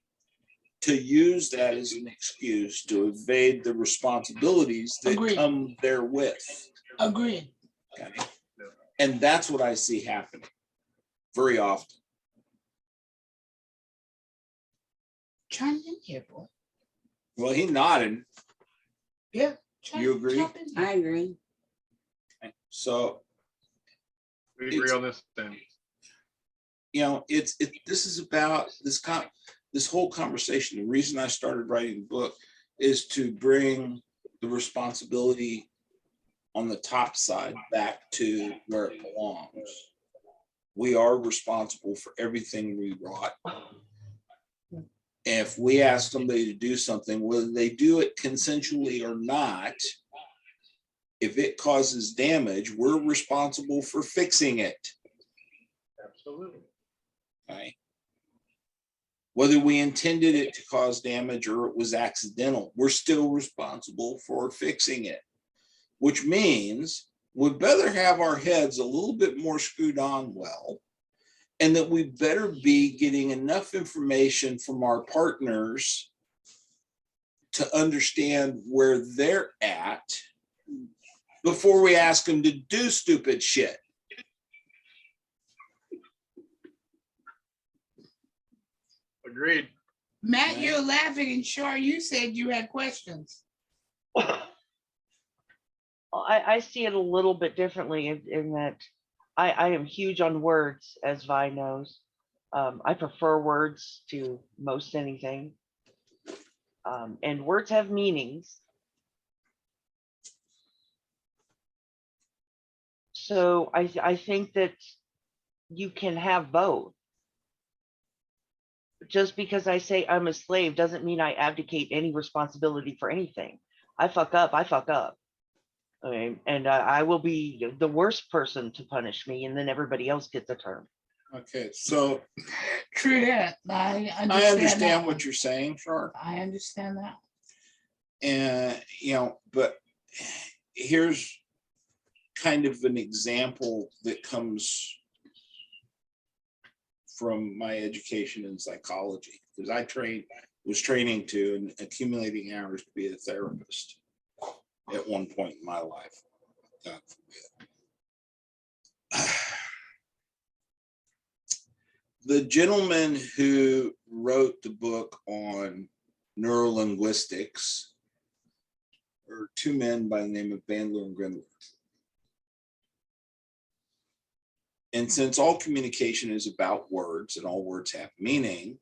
to use that as an excuse to evade the responsibilities that Agreed. come therewith. Agreed. Okay. And that's what I see happening very often. Chime in here, boy. Well, he nodded. Yeah. You agree? jump in here. I agree. Okay. So, We agree on this then. you know, this is about this whole conversation. The reason I started writing the book is to bring the responsibility on the top side back to where it belongs. We are responsible for everything we wrought. If we ask somebody to do something, whether they do it consensually or not, if it causes damage, we're responsible for fixing it. Absolutely. Okay. Whether we intended it to cause damage or it was accidental, we're still responsible for fixing it, which means we'd better have our heads a little bit more screwed on well, and that we better be getting enough information from our partners to understand where they're at before we ask them to do stupid shit. Agreed. Matt, Right. you're laughing, and Shar, you said you had questions. I see it a little bit differently in that I am huge on words, as Vi knows. I prefer words to most anything. And words have meanings. So I think that you can have both. Just because I say I'm a slave doesn't mean I abdicate any responsibility for anything. I fuck up, I fuck up. Okay, and I will be the worst person to punish me, and then everybody else gets a turn. Okay, so True that. I I understand that. what you're saying, Shark. I understand that. And, you know, but here's kind of an example that comes from my education in psychology, because I was training to and accumulating hours to be a therapist at one point in my life. God forbid. The gentleman who wrote the book on neurolinguistics are two men by the name of Bandler and Grindler. And since all communication is about words and all words have meaning,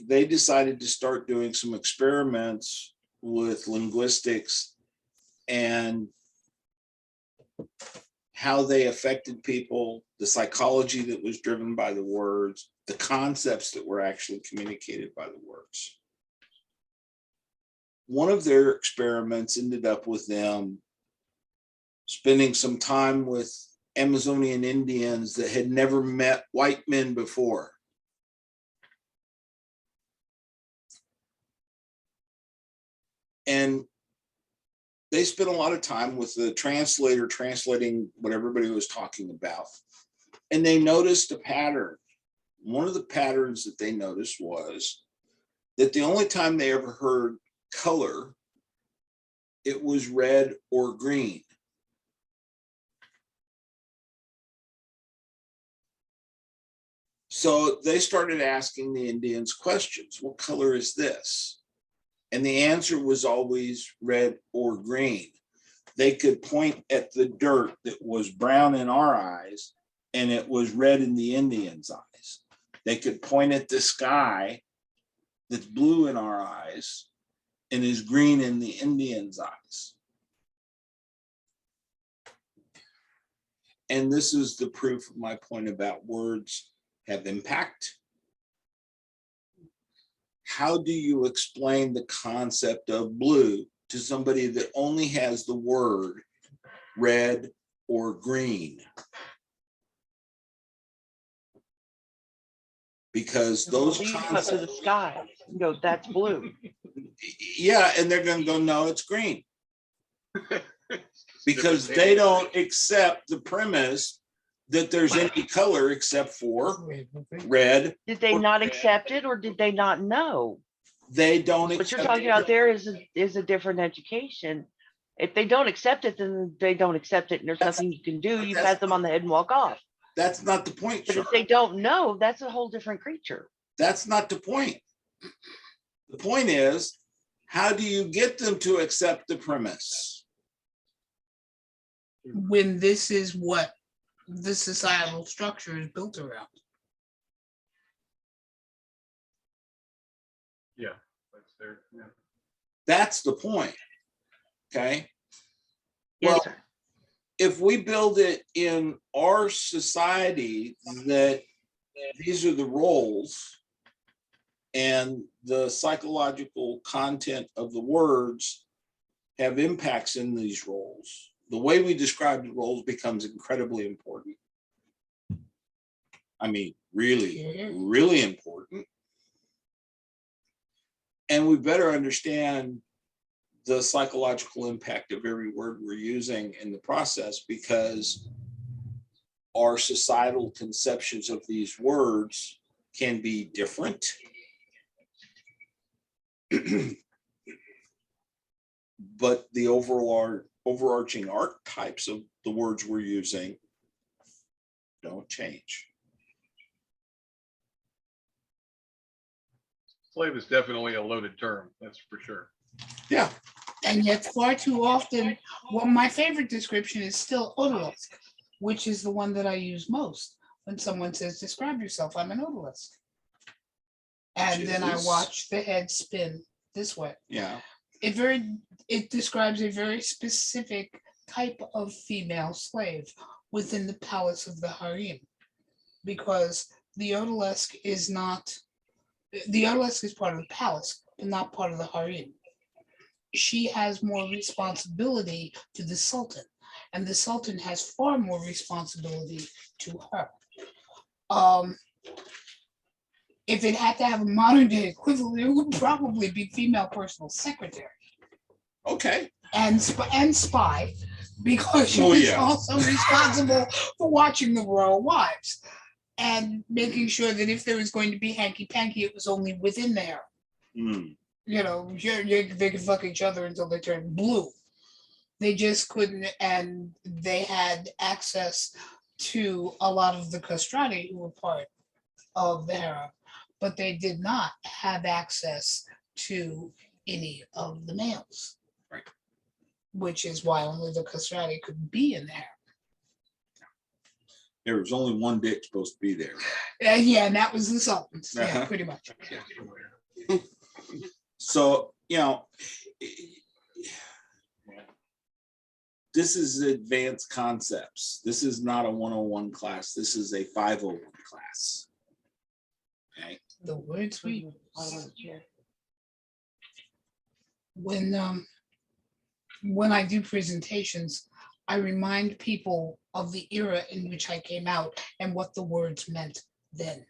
they decided to start doing some experiments with linguistics and how they affected people, the psychology that was driven by the words, the concepts that were actually communicated by the words. one of their experiments ended up with them spending some time with Amazonian Indians that had never met white men before. And they spent a lot of time with the translator translating what everybody was talking about. And they noticed a pattern. One of the patterns that they noticed was that the only time they ever heard color, it was red or green. So they started asking the Indians questions. What color is this? And the answer was always red or green. They could point at the dirt that was brown in our eyes and it was red in the Indians' eyes. They could point at the sky that's blue in our eyes and is green in the Indians' eyes. And this is the proof of my point about words have impact. How do you explain the concept of blue to somebody that only has the word red or green? Because those Leave up to the concepts, sky and go, that's blue. yeah, and they're going to go, no, it's green. Because they don't accept the premise that there's any color except for red. Did they not accept it or did they not know? They don't What accept you're talking about there is a different education. If they don't accept it, then they don't accept it and there's nothing you can do. You pat them on the head and walk off. That's not the point, But Char. if they don't know, that's a whole different creature. That's not the point. The point is, how do you get them to accept the premise? When this is what the societal structure is built around. Yeah, that's there. Yeah. That's the point. Okay. Yes, Well, sir. if we build it in our society that these are the roles and the psychological content of the words have impacts in these roles, the way we describe the roles becomes incredibly important. I mean, really, really important. And we better understand the psychological impact of every word we're using in the process, because our societal conceptions of these words can be different. But the overarching archetypes of the words we're using don't change. Slave is definitely a loaded term, that's for sure. Yeah. And yet far too often, well, my favorite description is still odalisque, which is the one that I use most. When someone says, describe yourself, I'm an odalisque. And then I Jeez. watch the head spin this way. Yeah. It describes a very specific type of female slave within the palace of the harem. Because the odalisque is part of the palace, but not part of the harem. She has more responsibility to the sultan, and the sultan has far more responsibility to her. If it had to have a modern day equivalent, it would probably be female personal secretary. Okay. And spy, because she Oh, was yeah. also responsible for watching the royal wives and making sure that if there was going to be hanky-panky, it was only within the harem. Mm. You know, they could fuck each other until they turned blue. They just couldn't, and they had access to a lot of the castrati who were part of the harem, but they did not have access to any of the males. Right. Which is why only the castrati could be in the harem. There was only one dick supposed to be there. Yeah, and that was the sultan's. Yeah, Uh-huh. pretty much. So, you know, this is advanced concepts. This is not a 101 class. This is a 501 class. Okay. The words we I want to cheer. when I do presentations, I remind people of the era in which I came out and what the words meant then.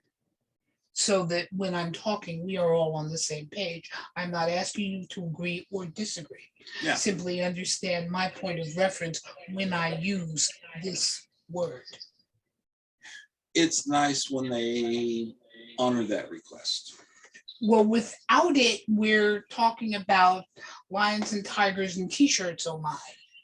So that when I'm talking, we are all on the same page. I'm not asking you to agree or disagree. Yeah. Simply understand my point of reference when I use this word. It's nice when they honor that request. Well, without it, we're talking about lions and tigers and t-shirts, oh my.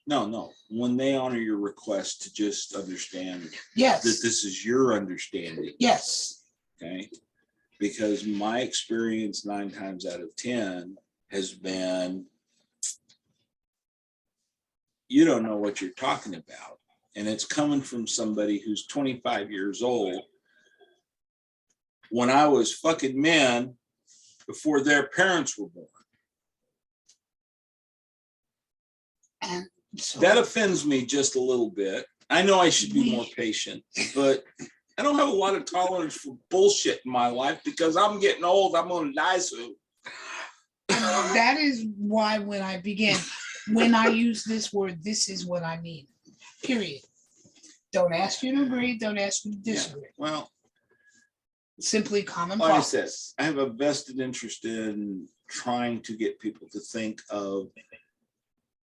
No, when they honor your request to just understand that Yes, this is your understanding, yes. okay? Because my experience 9 times out of 10 has been, you don't know what you're talking about. And it's coming from somebody who's 25 years old. When I was fucking men before their parents were born. And so That offends me just a little bit. I know I should be more patient, but I don't have a lot of tolerance for bullshit in my life because I'm getting old. I'm going to die soon. that is why when I begin, when I use this word, this is what I mean, period. Don't ask you to agree, don't ask you to disagree. Well, Simply common like I said, process. I have a vested interest in trying to get people to think of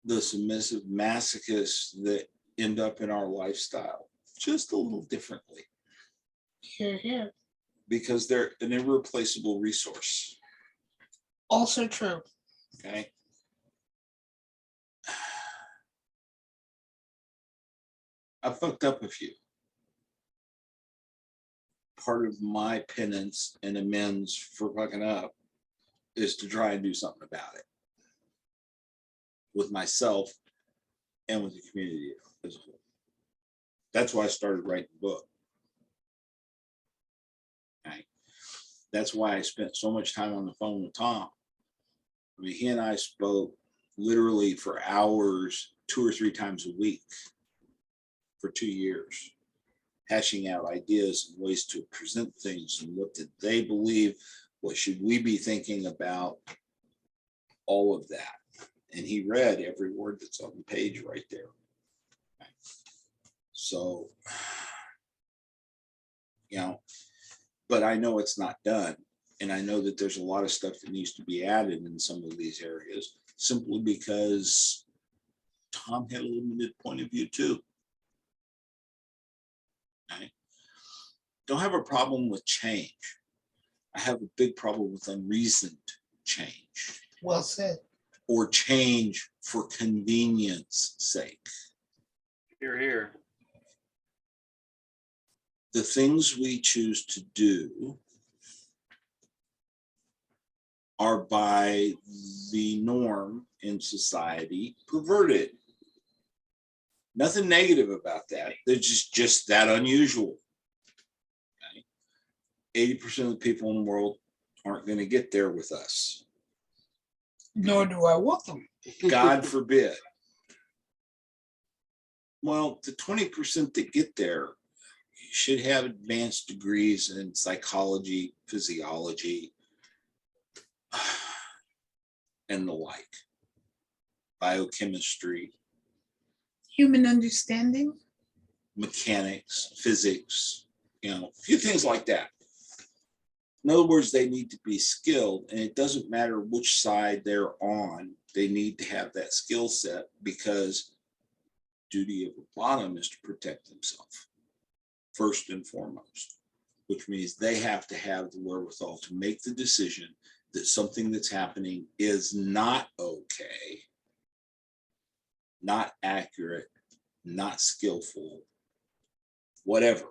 the submissive masochists that end up in our lifestyle just a little differently. Here, here. Because they're an irreplaceable resource. Also true. Okay. I fucked up a few. Part of my penance and amends for fucking up is to try and do something about it with myself and with the community as a whole. That's why I started writing the book. Okay. That's why I spent so much time on the phone with Tom. I mean, he and I spoke literally for hours, 2 or 3 times a week for 2 years, hashing out ideas and ways to present things and what did they believe, what should we be thinking about, all of that. And he read every word that's on the page right there. So, you know, but I know it's not done. And I know that there's a lot of stuff that needs to be added in some of these areas, simply because Tom had a limited point of view too. Okay. Don't have a problem with change. I have a big problem with unreasoned change. Well said. Or change for convenience sake. Here, here. The things we choose to do are by the norm in society perverted. Nothing negative about that. They're just that unusual. Okay? 80% of the people in the world aren't going to get there with us. Nor do I want them. God forbid. Well, the 20% that get there should have advanced degrees in psychology, physiology, and the like, biochemistry, Human understanding. mechanics, physics, you know, a few things like that. In other words, they need to be skilled, and it doesn't matter which side they're on. They need to have that skill set because duty of a bottom is to protect themselves first and foremost, which means they have to have the wherewithal to make the decision that something that's happening is not okay, not accurate, not skillful, whatever,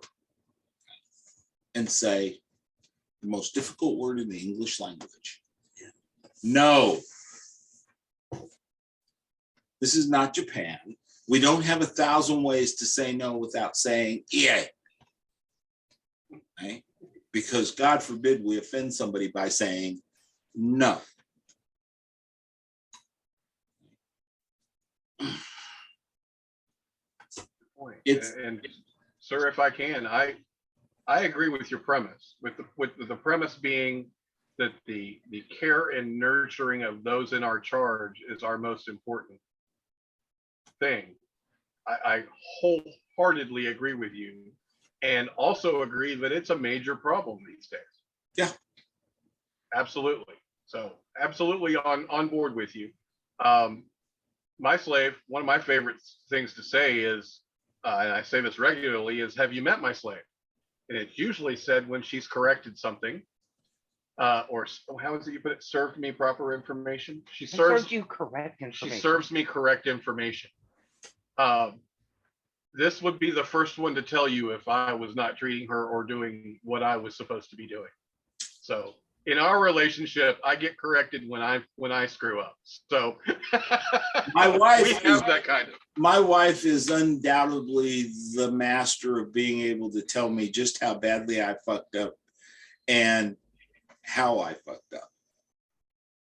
and say the most difficult word in the English language. No. This is not Japan. We don't have 1,000 ways to say no without saying yeah. Right? Because God forbid we offend somebody by saying no. It's, and sir, if I can, I agree with your premise, with the premise being that the care and nurturing of those in our charge is our most important thing. I wholeheartedly agree with you, and also agree that it's a major problem these days. Yeah. Absolutely. So absolutely on board with you. My slave, one of my favorite things to say is, and I say this regularly, is, have you met my slave? And it's usually said when she's corrected something, or how is it you put it? Served me proper information. She I serves served you correct she information. serves me correct information. This would be the first one to tell you if I was not treating her or doing what I was supposed to be doing. So in our relationship, I get corrected when I screw up. So My wife we have that kind of. My wife is undoubtedly the master of being able to tell me just how badly I fucked up and how I fucked up.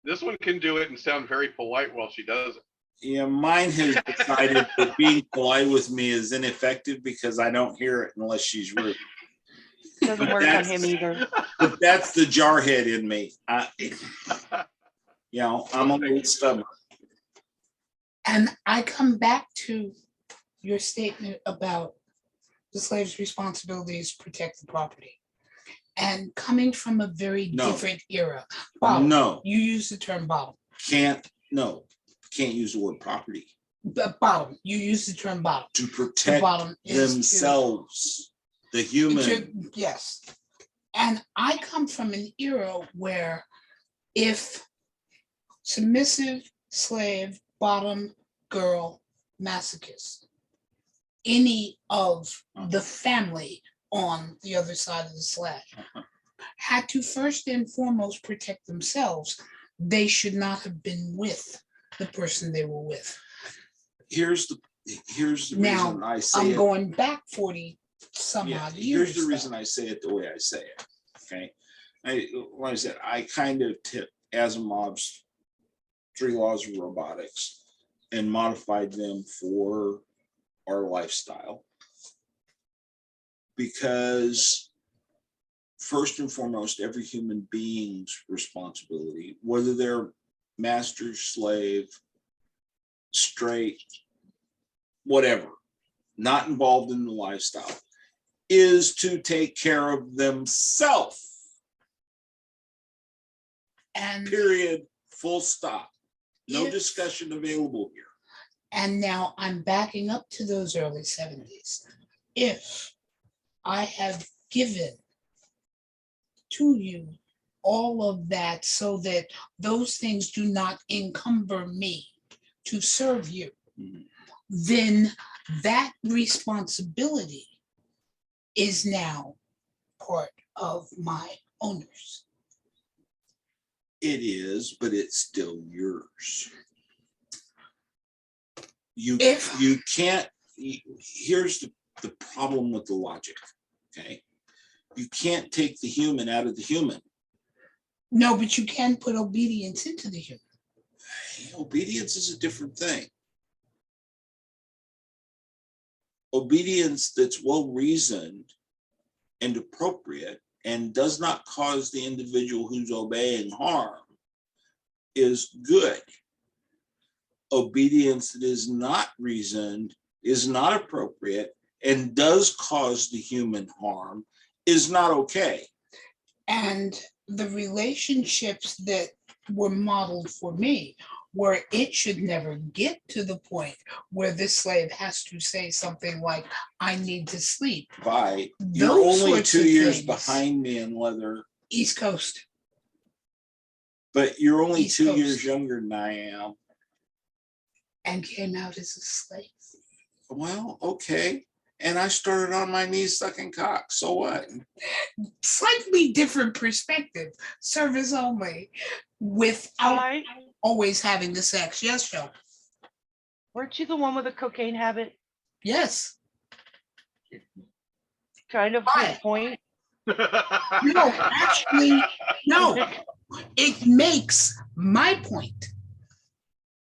This one can do it and sound very polite while she does it. Yeah, mine has decided that being polite with me is ineffective because I don't hear it unless she's rude. Doesn't work on him either. But that's the jarhead in me. I'm a little stubborn. And I come back to your statement about the slave's responsibility is to protect the property. And coming from a very different era. Bottom. No. You use the term bottom. Can't use the word property. But bottom, you use the term bottom. To The protect bottom is themselves, the human. Yes. And I come from an era where if submissive, slave, bottom, girl, masochist, any of the family on the other side of the slash had to first and foremost protect themselves, they should not have been with the person they were with. Here's the Now, reason I say I'm it. going back 40 some odd years. Here's the reason I say it the way I say it. Okay. Like I said, I kind of took Asimov's 3 laws of robotics and modified them for our lifestyle. Because first and foremost, every human being's responsibility, whether they're master, slave, straight, whatever, not involved in the lifestyle, is to take care of themselves. And Period. Full stop. No If- discussion available here. And now I'm backing up to those early 70s. If I have given to you all of that so that those things do not encumber me to serve you, Mhm. then that responsibility is now part of my owners. It is, but it's still yours. You can't, here's the problem with the logic, okay? You can't take the human out of the human. No, but you can put obedience into the human. Obedience is a different thing. Obedience that's well-reasoned and appropriate and does not cause the individual who's obeying harm is good. Obedience that is not reasoned, is not appropriate, and does cause the human harm is not okay. And the relationships that were modeled for me, where it should never get to the point where this slave has to say something like, I need to sleep. You're Those only sorts 2 of years things. behind me in leather, East Coast. but you're only East 2 Coast. years younger than I am. And came out as a slave. Well, okay. And I started on my knees sucking cock. So what? Slightly different perspective, service only, without Right? always having the sex. Yes, Joe. Weren't you the one with a cocaine habit? Yes. Kind of to the point. No, actually, no. It makes my point.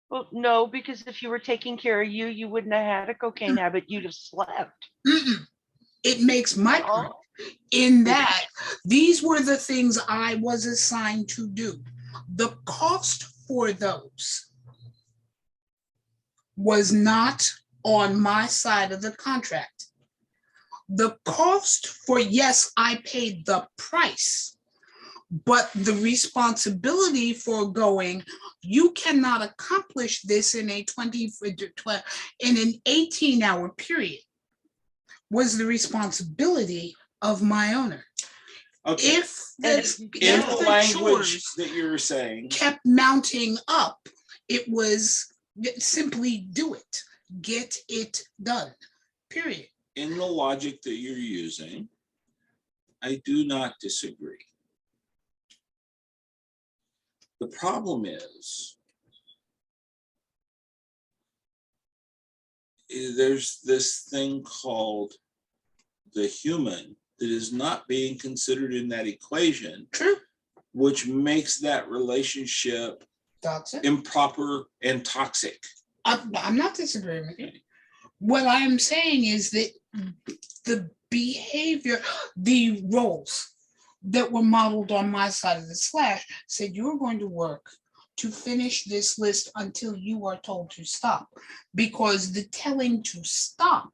Well, no, because if you were taking care of you, you wouldn't have had a cocaine habit. You'd have slept. Mm-mm. It makes my point in that these were the things I was assigned to do. The cost for those was not on my side of the contract. The cost for, yes, I paid the price, but the responsibility for going, you cannot accomplish this in a 18-hour period, was the responsibility of my owner. Okay. If the, In if the the language chores that you're saying, kept mounting up, it was simply do it, get it done, period. in the logic that you're using, I do not disagree. The problem is, there's this thing called the human that is not being considered in that equation, True. which makes that relationship Toxic. improper and toxic. I'm not disagreeing with you. What I'm saying is that the behavior, the roles that were modeled on my side of the slash said you're going to work to finish this list until you are told to stop, because the telling to stop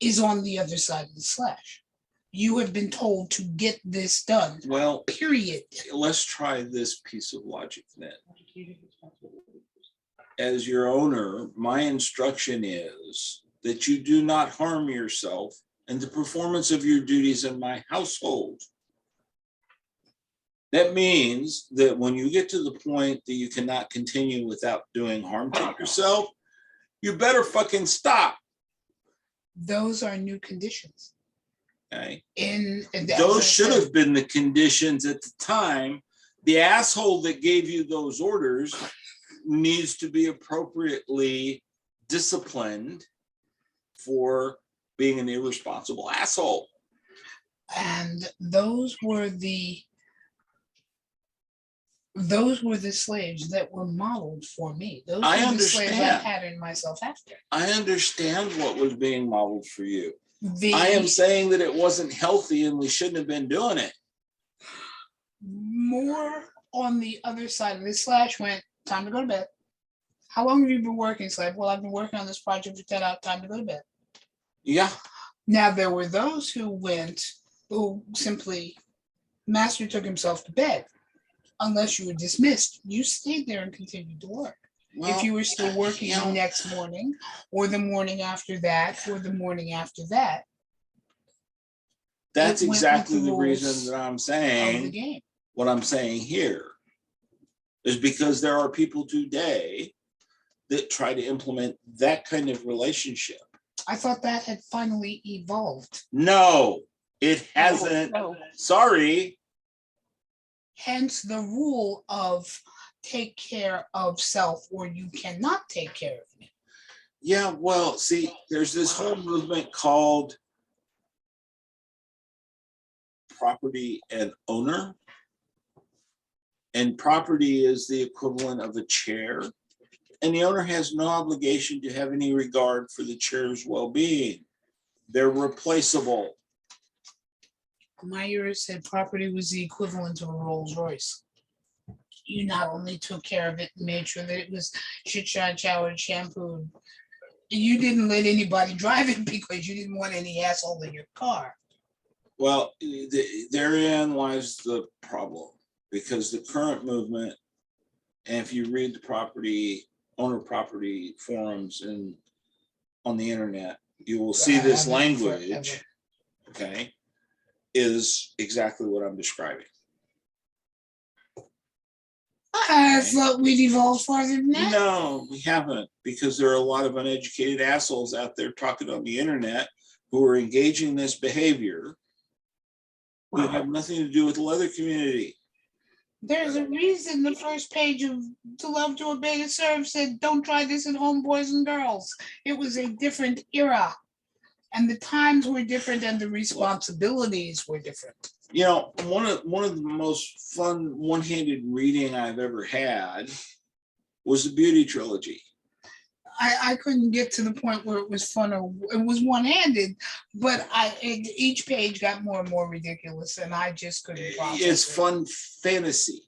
is on the other side of the slash. You have been told to get this done, Well, period. let's try this piece of logic then. As your owner, my instruction is that you do not harm yourself in the performance of your duties in my household. That means that when you get to the point that you cannot continue without doing harm to yourself, you better fucking stop. Those are new conditions. Okay. And Those should have been the conditions at the time. The asshole that gave you those orders needs to be appropriately disciplined for being an irresponsible asshole. And those were the slaves that were modeled for me. Those I were the slaves I understand. patterned myself after. I understand what was being modeled for you. The I am saying that it wasn't healthy and we shouldn't have been doing it. more on the other side of the slash went, time to go to bed. How long have you been working, slave? Well, I've been working on this project for 10 hours, time to go to bed. Yeah. Now, there were those who simply, master took himself to bed. Unless you were dismissed, you stayed there and continued to work. Well, if you were still working the next morning, or the morning after that, or the morning after that. That's it went exactly with the the reason rules that I'm of the saying game. what I'm saying here is because there are people today that try to implement that kind of relationship. I thought that had finally evolved. No, it hasn't. No. Sorry. Hence the rule of take care of self, or you cannot take care of me. Yeah, well, see, there's this whole movement called property and owner. And property is the equivalent of a chair. And the owner has no obligation to have any regard for the chair's well-being. They're replaceable. My era said property was the equivalent of a Rolls Royce. You not only took care of it and made sure that it was shit shot, showered, shampooed. You didn't let anybody drive it because you didn't want any asshole in your car. Well, therein lies the problem, because the current movement, and if you read the owner property forums on the internet, you will see this language, okay, is exactly what I'm describing. I thought we'd evolved farther than that. No, we haven't, because there are a lot of uneducated assholes out there talking on the internet who are engaging in this behavior who have nothing to do with the leather community. There's a reason the first page of To Love, to Obey, to Serve said, don't try this at home, boys and girls. It was a different era. And the times were different and the responsibilities were different. You know, one of the most fun one-handed reading I've ever had was the Beauty trilogy. I couldn't get to the point where it was fun or it was one-handed, but each page got more and more ridiculous, and I just couldn't process It's it. fun fantasy.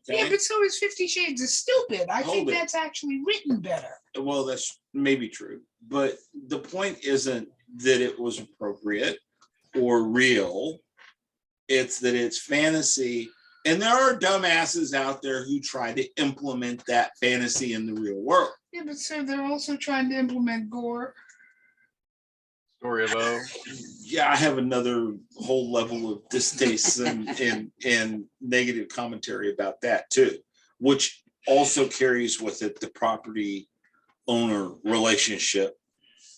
Yeah, Okay, but so is 50 Shades of Stupid. I think Hold it. that's actually written better. well, that's maybe true, but the point isn't that it was appropriate or real. It's that it's fantasy. And there are dumbasses out there who try to implement that fantasy in the real world. Yeah, but sir, they're also trying to implement gore. Story of O. Yeah, I have another whole level of distaste and negative commentary about that too, which also carries with it the property owner relationship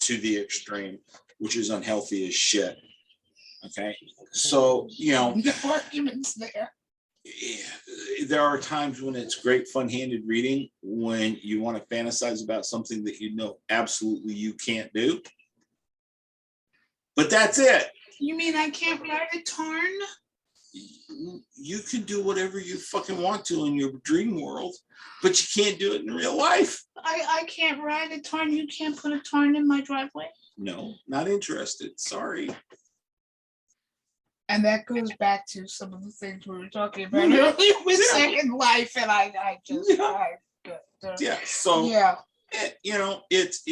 to the extreme, which is unhealthy as shit. Okay, so No arguments there. there are times when it's great fun-handed reading when you want to fantasize about something that you know absolutely you can't do. But that's it. You mean I can't ride a tarn? You can do whatever you fucking want to in your dream world, but you can't do it in real life. I can't ride a tarn. You can't put a tarn in my driveway. No, not interested. Sorry. And that goes back to some of the things we were talking about earlier with Second Life, and I just Yeah. So yeah. you know, it's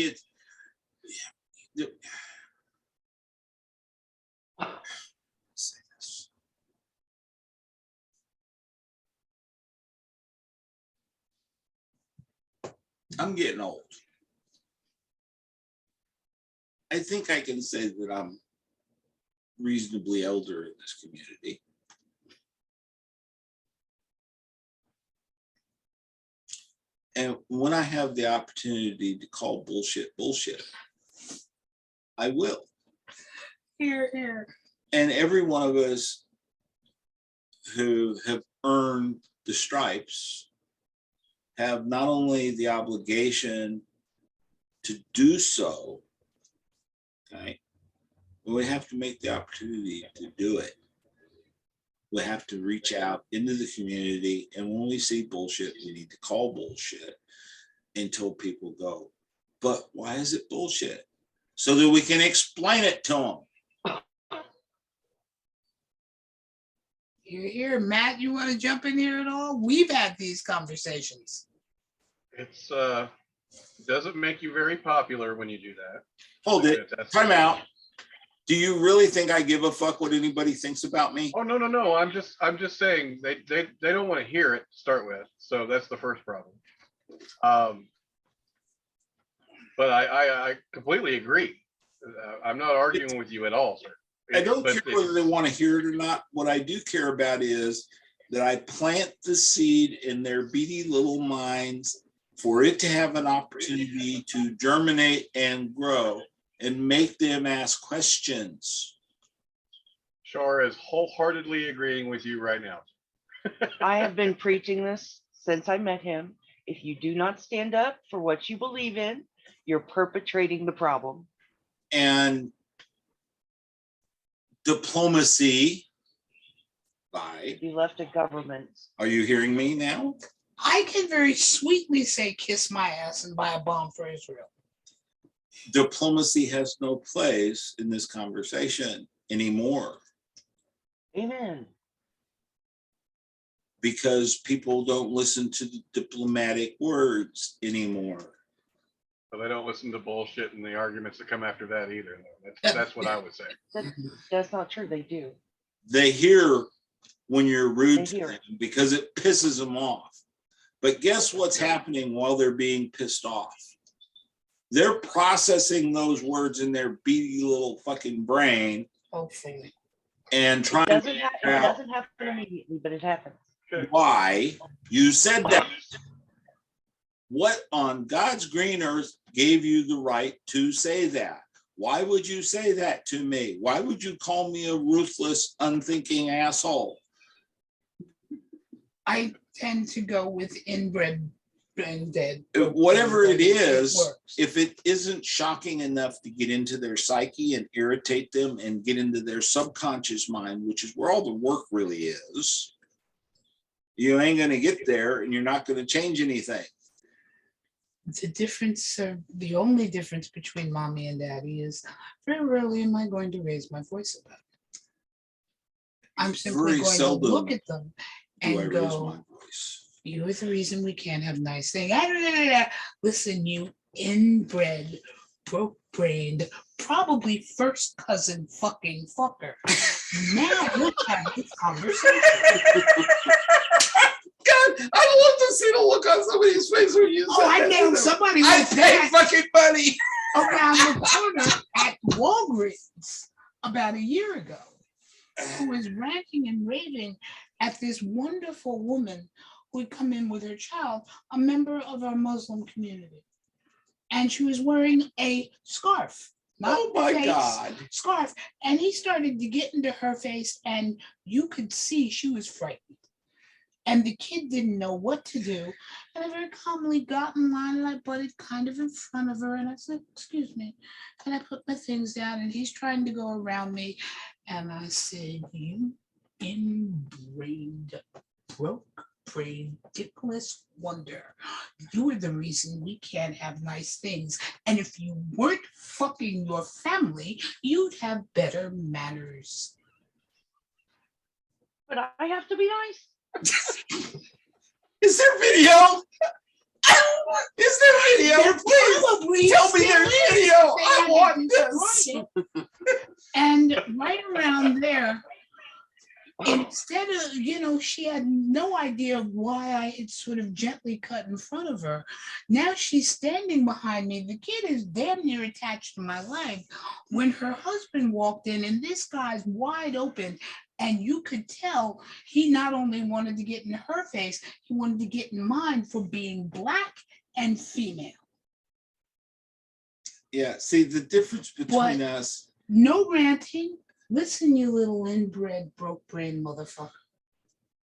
I'm getting old. I think I can say that I'm reasonably elder in this community. And when I have the opportunity to call bullshit bullshit, I will. Here. And every one of us who have earned the stripes have not only the obligation to do so, okay, but we have to make the opportunity to do it. We have to reach out into the community, and when we see bullshit, we need to call bullshit until people go, but why is it bullshit? So that we can explain it to them. You're here, Matt. You want to jump in here at all? We've had these conversations. It's doesn't make you very popular when you do that. Hold it. That's- Time out. Do you really think I give a fuck what anybody thinks about me? Oh no. I'm just saying they don't want to hear it to start with. So that's the first problem. But I completely agree. I'm not arguing with you at all, sir. I don't But care whether they want to hear it or not. What I do care about is that I plant the seed in their beady little minds for it to have an opportunity to germinate and grow and make them ask questions. Shar is wholeheartedly agreeing with you right now. I have been preaching this since I met him. If you do not stand up for what you believe in, you're perpetrating the problem. And diplomacy by, You left a government. are you hearing me now? I can very sweetly say kiss my ass and buy a bomb for Israel. Diplomacy has no place in this conversation anymore Amen. because people don't listen to the diplomatic words anymore. But they don't listen to bullshit and the arguments that come after that either. That's what I would say. That's not true. They do. They hear when you're rude They to hear them it. because it pisses them off. But guess what's happening while they're being pissed off? They're processing those words in their beady little fucking brain Hopefully. and trying It to figure it out doesn't happen immediately, but it happens. why you said that. What on God's green earth gave you the right to say that? Why would you say that to me? Why would you call me a ruthless, unthinking asshole? I tend to go with inbred brain dead. Whatever it It is, works. if it isn't shocking enough to get into their psyche and irritate them and get into their subconscious mind, which is where all the work really is, you ain't going to get there and you're not going to change anything. The difference, the only difference between mommy and daddy is very rarely am I going to raise my voice about it. I'm simply Very going to seldom look at them Do I and raise go, my voice? you're the reason we can't have nice things. Listen, you inbred, broke-brained, probably first cousin fucking fucker. Now let's have this conversation. God, I'd love to see the look on somebody's face when you Oh, I nailed somebody I with paid that fucking money. around the corner at Walgreens about a year ago, who was ranting and raving at this wonderful woman who had come in with her child, a member of our Muslim community. And she was wearing a scarf, not Oh my face, God. scarf. And he started to get into her face, and you could see she was frightened. And the kid didn't know what to do. And I very calmly got in line and I butted kind of in front of her. And I said, excuse me, can I put my things down? And he's trying to go around me. And I said, you ingrained, broke-brained, dickless wonder. You are the reason we can't have nice things. And if you weren't fucking your family, you'd have better manners. But I have to be nice. Is there video? Is there video? There Please probably tell me still there's is. video. They I haven't want destroyed this. it. And right around there, instead of, she had no idea why I had sort of gently cut in front of her. Now she's standing behind me. The kid is damn near attached to my leg when her husband walked in, and this guy's wide open. And you could tell he not only wanted to get in her face, he wanted to get in mine for being Black and female. Yeah, see the difference between What? us. No ranting. Listen, you little inbred, broke-brained motherfucker.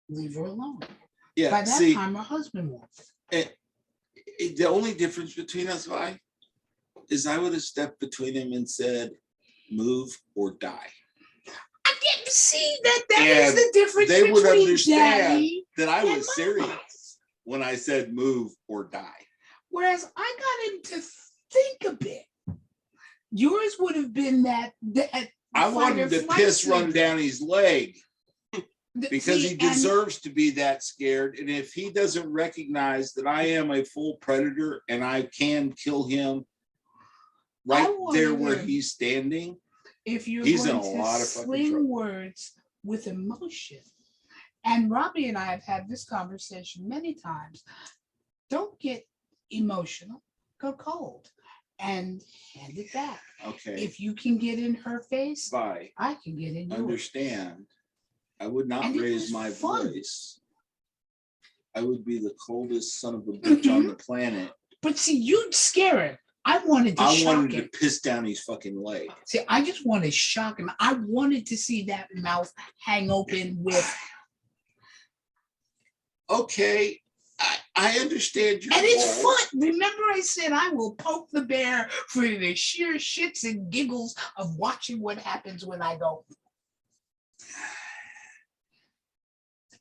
Leave her alone. Yeah, By that see, time, her husband walked. the only difference between us, Vi, is I would have stepped between him and said, "Move or die." I didn't see that. That is And the difference they would between understand daddy that I and was mama. serious when I said, "Move or die." Whereas I got him to think a bit. Yours would have been that I want him to piss run down his leg because he deserves to be that scared. And if he doesn't recognize that I am a full predator and I can kill him right there where he's standing, if you're he's going in a to lot of fucking sling trouble. words with emotion, and Robbie and I have had this conversation many times, don't get emotional, go cold and hand it back. Okay. If you can get in her face, Vi, I can get in yours. understand, I would not And it raise was my fun. voice. I would be the coldest son of a bitch on the planet. But see, you'd scare him. I wanted to I shock wanted him. to piss down his fucking leg. See, I just wanted to shock him. I wanted to see that mouth hang open with. Okay, I understand your And it's goal. fun. Remember, I said I will poke the bear for the sheer shits and giggles of watching what happens when I go.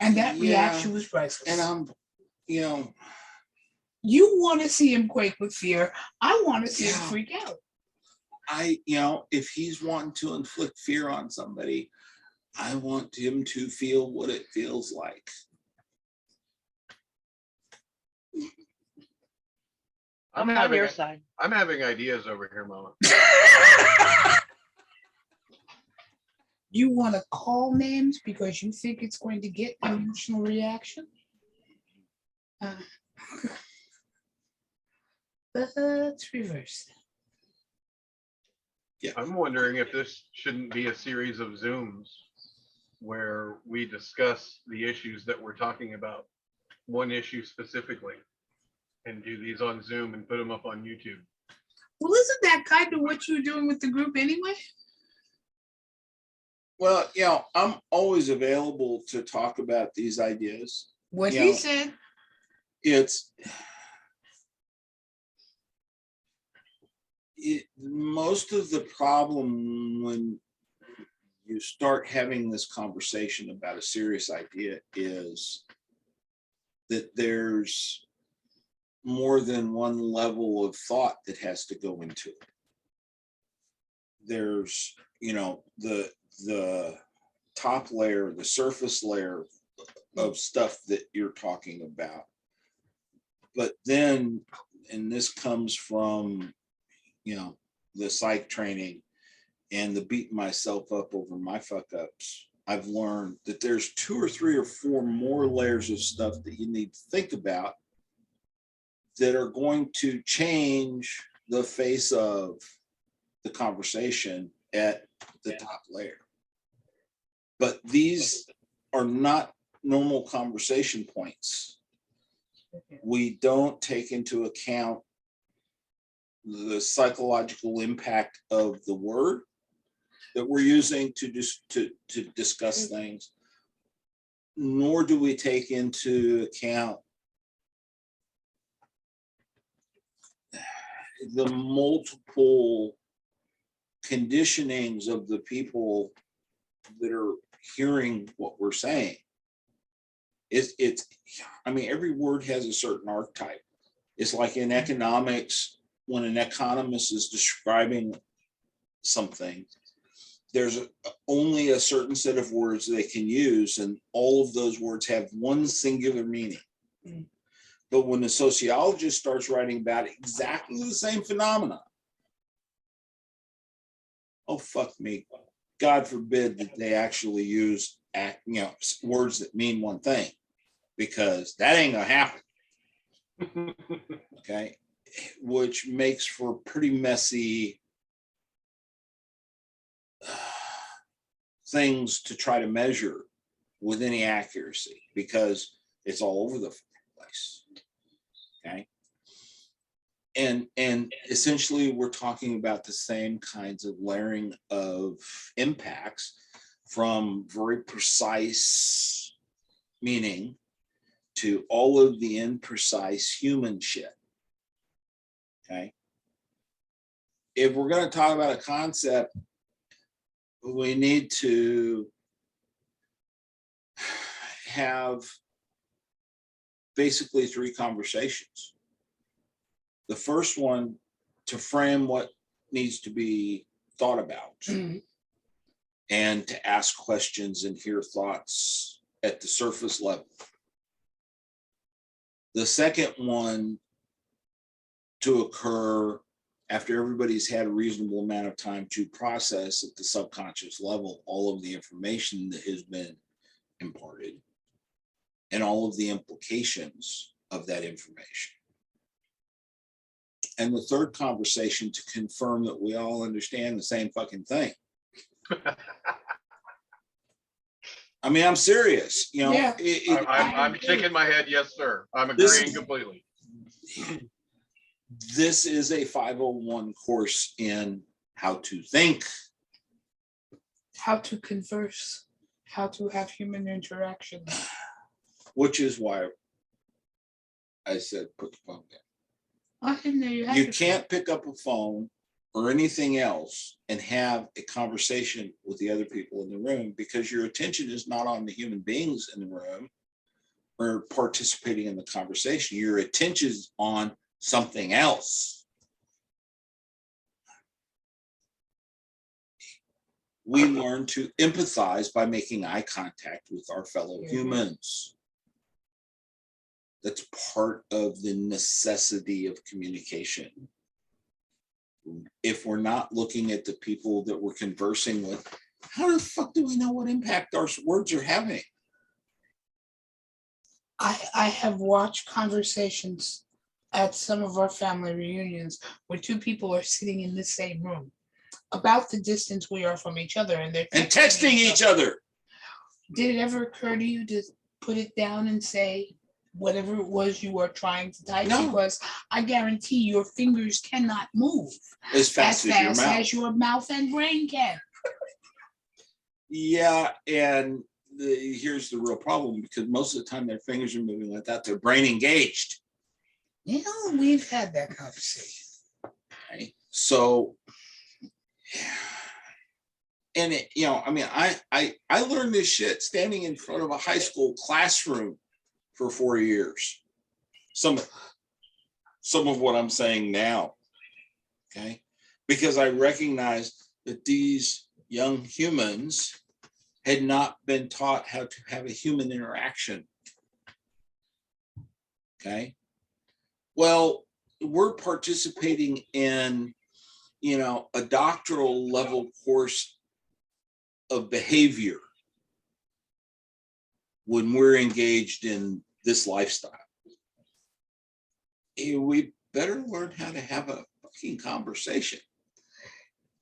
And that reaction was priceless. And I'm, you want to see him quake with fear. I want to see him freak out. If he's wanting to inflict fear on somebody, I want him to feel what it feels like. I'm on your side. I'm having ideas over here, Mama. You want to call names because you think it's going to get an emotional reaction? Let's reverse that. Yeah. I'm wondering if this shouldn't be a series of Zooms where we discuss the issues that we're talking about, one issue specifically, and do these on Zoom and put them up on YouTube. Well, isn't that kind of what you're doing with the group anyway? Well, I'm always available to talk about these ideas. What he said. Most of the problem when you start having this conversation about a serious idea is that there's more than one level of thought that has to go into it. There's, the top layer, the surface layer of stuff that you're talking about. But then, and this comes from, the psych training and the beating myself up over my fuck ups, I've learned that there's 2 or 3 or 4 more layers of stuff that you need to think about that are going to change the face of the conversation at the top layer. But these are not normal conversation points. We don't take into account the psychological impact of the word that we're using to discuss things, nor do we take into account the multiple conditionings of the people that are hearing what we're saying. Every word has a certain archetype. It's like in economics, when an economist is describing something, there's only a certain set of words they can use, and all of those words have one singular meaning. But when a sociologist starts writing about exactly the same phenomena, oh, fuck me. God forbid that they actually use words that mean one thing, because that ain't gonna happen. Okay, which makes for pretty messy things to try to measure with any accuracy, because it's all over the place. Okay, and essentially we're talking about the same kinds of layering of impacts, from very precise meaning to all of the imprecise human shit. Okay, if we're going to talk about a concept, we need to have basically 3 conversations. The first one, to frame what needs to be thought about, and to ask questions and hear thoughts at the surface level. The second one to occur after everybody's had a reasonable amount of time to process at the subconscious level all of the information that has been imparted and all of the implications of that information. And the third conversation to confirm that we all understand the same fucking thing. I'm serious. Yeah. I'm shaking my head. Yes, sir. I'm agreeing completely. This is a 501 course in how to think, how to converse, how to have human interaction. Which is why I said put the phone down. I didn't know you had You to- can't pick up a phone or anything else and have a conversation with the other people in the room, because your attention is not on the human beings in the room or participating in the conversation. Your attention is on something else. We learn to empathize by making eye contact with our fellow humans. That's part of the necessity of communication. If we're not looking at the people that we're conversing with, how the fuck do we know what impact our words are having? I have watched conversations at some of our family reunions where 2 people are sitting in the same room, about the distance we are from each other, and they're Texting each other. Did it ever occur to you to put it down and say whatever it was you were trying to type? No. Because I guarantee your fingers cannot move As fast as your mouth and brain can. Yeah, and here's the real problem, because most of the time their fingers are moving like that, their brain engaged. We've had that conversation. Okay? So, and I learned this shit standing in front of a high school classroom for 4 years. some of what I'm saying now. Okay. Because I recognize that these young humans had not been taught how to have a human interaction. Okay. Well, we're participating in, a doctoral level course of behavior when we're engaged in this lifestyle. We better learn how to have a fucking conversation.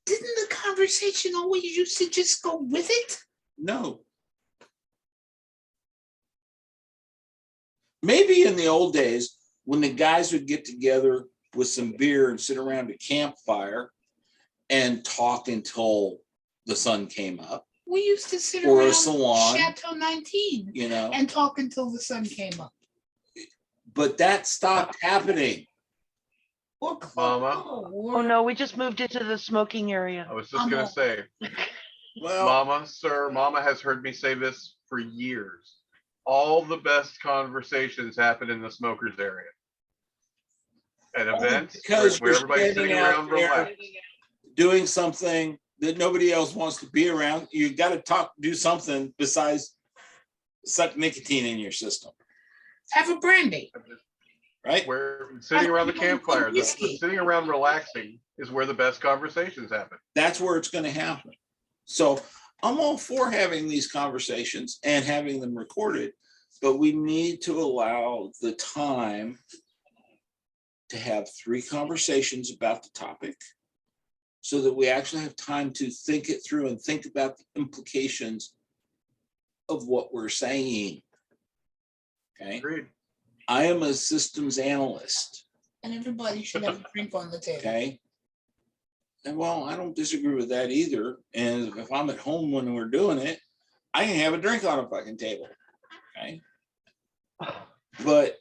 Didn't the conversation always used to just go with it? No. Maybe in the old days when the guys would get together with some beer and sit around a campfire and talk until the sun came up. We used to sit Or a around salon. Chateau 19 and talk until the sun came up. But that stopped happening. Or Mama. Oh, no, we just moved into the smoking area. I was just gonna say, Well, Mama, sir, Mama has heard me say this for years. All the best conversations happen in the smokers area. At events because where you're everybody's standing sitting out around there relaxed. doing something that nobody else wants to be around. You got to do something besides suck nicotine in your system. Have a brandy. Right? Where sitting around the campfire, sitting around relaxing is where the best conversations happen. That's where it's going to happen. So I'm all for having these conversations and having them recorded, but we need to allow the time to have 3 conversations about the topic so that we actually have time to think it through and think about the implications of what we're saying. Okay. Agreed. I am a systems analyst. And everybody should have a drink on the table. Okay. And well, I don't disagree with that either. And if I'm at home when we're doing it, I can have a drink on a fucking table. Okay. But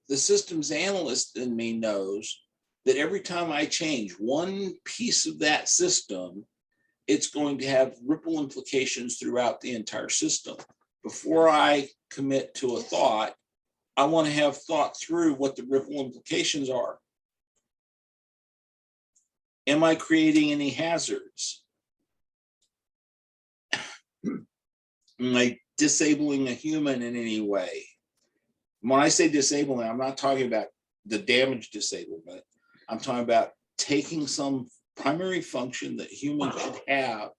the systems analyst in me knows that every time I change one piece of that system, it's going to have ripple implications throughout the entire system. Before I commit to a thought, I want to have thought through what the ripple implications are. Am I creating any hazards? Am I disabling a human in any way? When I say disabling, I'm not talking about the damage disablement. I'm talking about taking some primary function that humans should have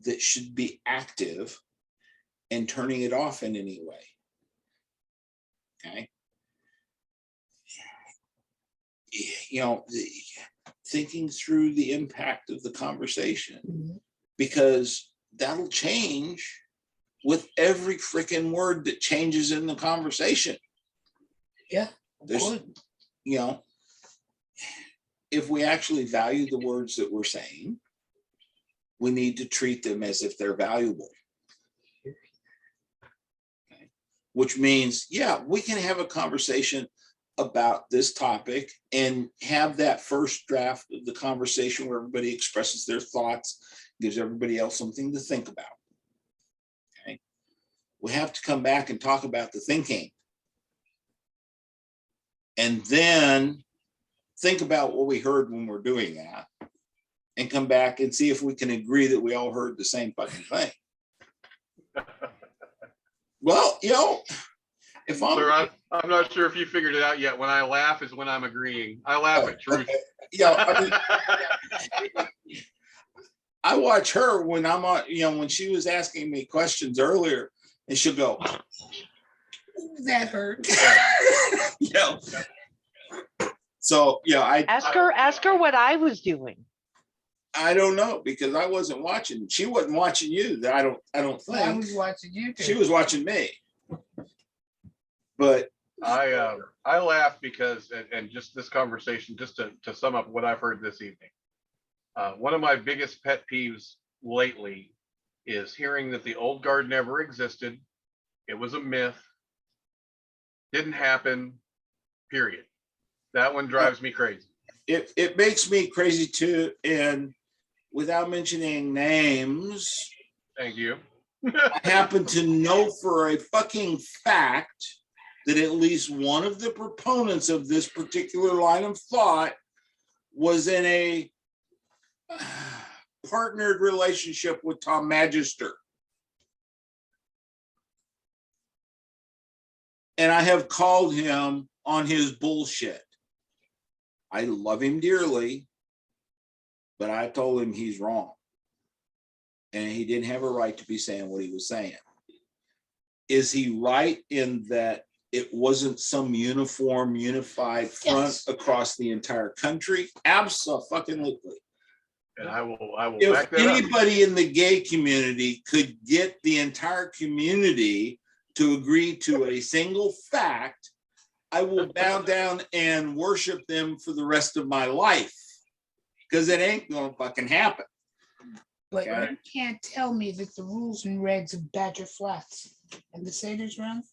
that should be active and turning it off in any way. Okay. Thinking through the impact of the conversation, because that'll change with every freaking word that changes in the conversation. Yeah. There's, if we actually value the words that we're saying, we need to treat them as if they're valuable. Okay. Which means, yeah, we can have a conversation about this topic and have that first draft of the conversation where everybody expresses their thoughts, gives everybody else something to think about. Okay. We have to come back and talk about the thinking. And then think about what we heard when we're doing that and come back and see if we can agree that we all heard the same fucking thing. Well, if I'm, Sir, I'm not sure if you figured it out yet. When I laugh is when I'm agreeing. I laugh at truth. I watch her when I'm on, when she was asking me questions earlier, and she'll go, "Ooh, that hurt." So I ask her what I was doing. I don't know, because I wasn't watching. She wasn't watching you. I don't think. I was watching you too. She was watching me. But I laugh because, and just this conversation, just to sum up what I've heard this evening, one of my biggest pet peeves lately is hearing that the old guard never existed. It was a myth. Didn't happen. Period. That one drives me crazy. It makes me crazy too. And without mentioning names, Thank you. I happen to know for a fucking fact that at least one of the proponents of this particular line of thought was in a partnered relationship with Tom Magister. And I have called him on his bullshit. I love him dearly, but I told him he's wrong. And he didn't have a right to be saying what he was saying. Is he right in that it wasn't some uniform, unified front across the entire country? Absolutely. And I will If back that up. anybody in the gay community could get the entire community to agree to a single fact, I will bow down and worship them for the rest of my life, because it ain't gonna fucking happen. But Okay. you can't tell me that the rules and regs of Badger Flats and the Satyrs Run,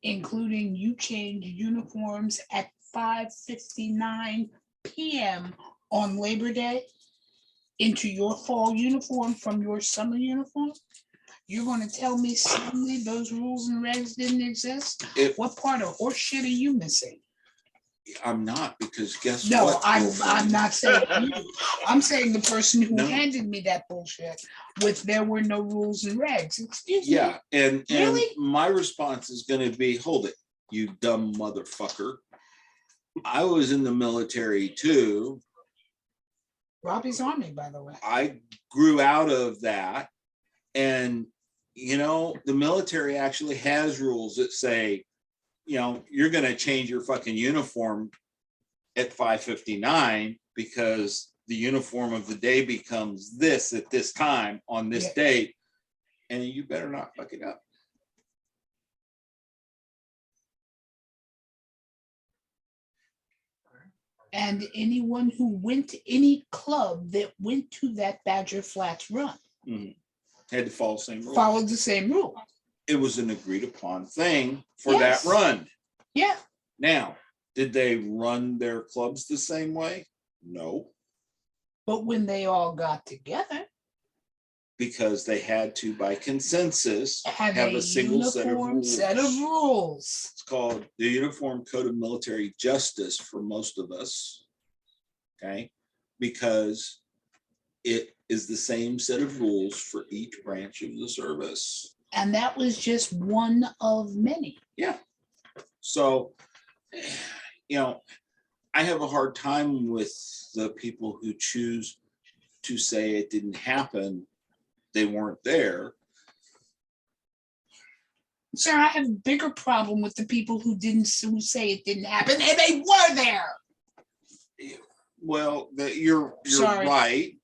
including you change uniforms at 5:59 p.m. on Labor Day into your fall uniform from your summer uniform. You're going to tell me suddenly those rules and regs didn't exist? What part of horse shit are you missing? I'm not, because guess No, what? I'm not saying you. I'm saying the person who No. handed me that bullshit with there were no rules and regs. Excuse me. Yeah, and Really? my response is going to be, hold it, you dumb motherfucker. I was in the military too. Robbie's Army, by the way. I grew out of that, and you know, the military actually has rules that say, you know, you're going to change your fucking uniform at 5:59 because the uniform of the day becomes this at this time on this date, and you better not fuck it up. And anyone who went to any club that went to that Badger Flats run Had to follow the same rules. followed the same rule. It was an agreed upon thing for Yes. that run. Yeah. Now, did they run their clubs the same way? No, But when they all got together, because they had to, by consensus, have a single set of uniform rules. set of rules. It's called the Uniform Code of Military Justice for most of us. Okay, because it is the same set of rules for each branch of the service. And that was just one of many. Yeah. So, you know, I have a hard time with the people who choose to say it didn't happen, they weren't there. Sir, I have a bigger problem with the people who say it didn't happen, and they were there. Well, you're Sorry. right.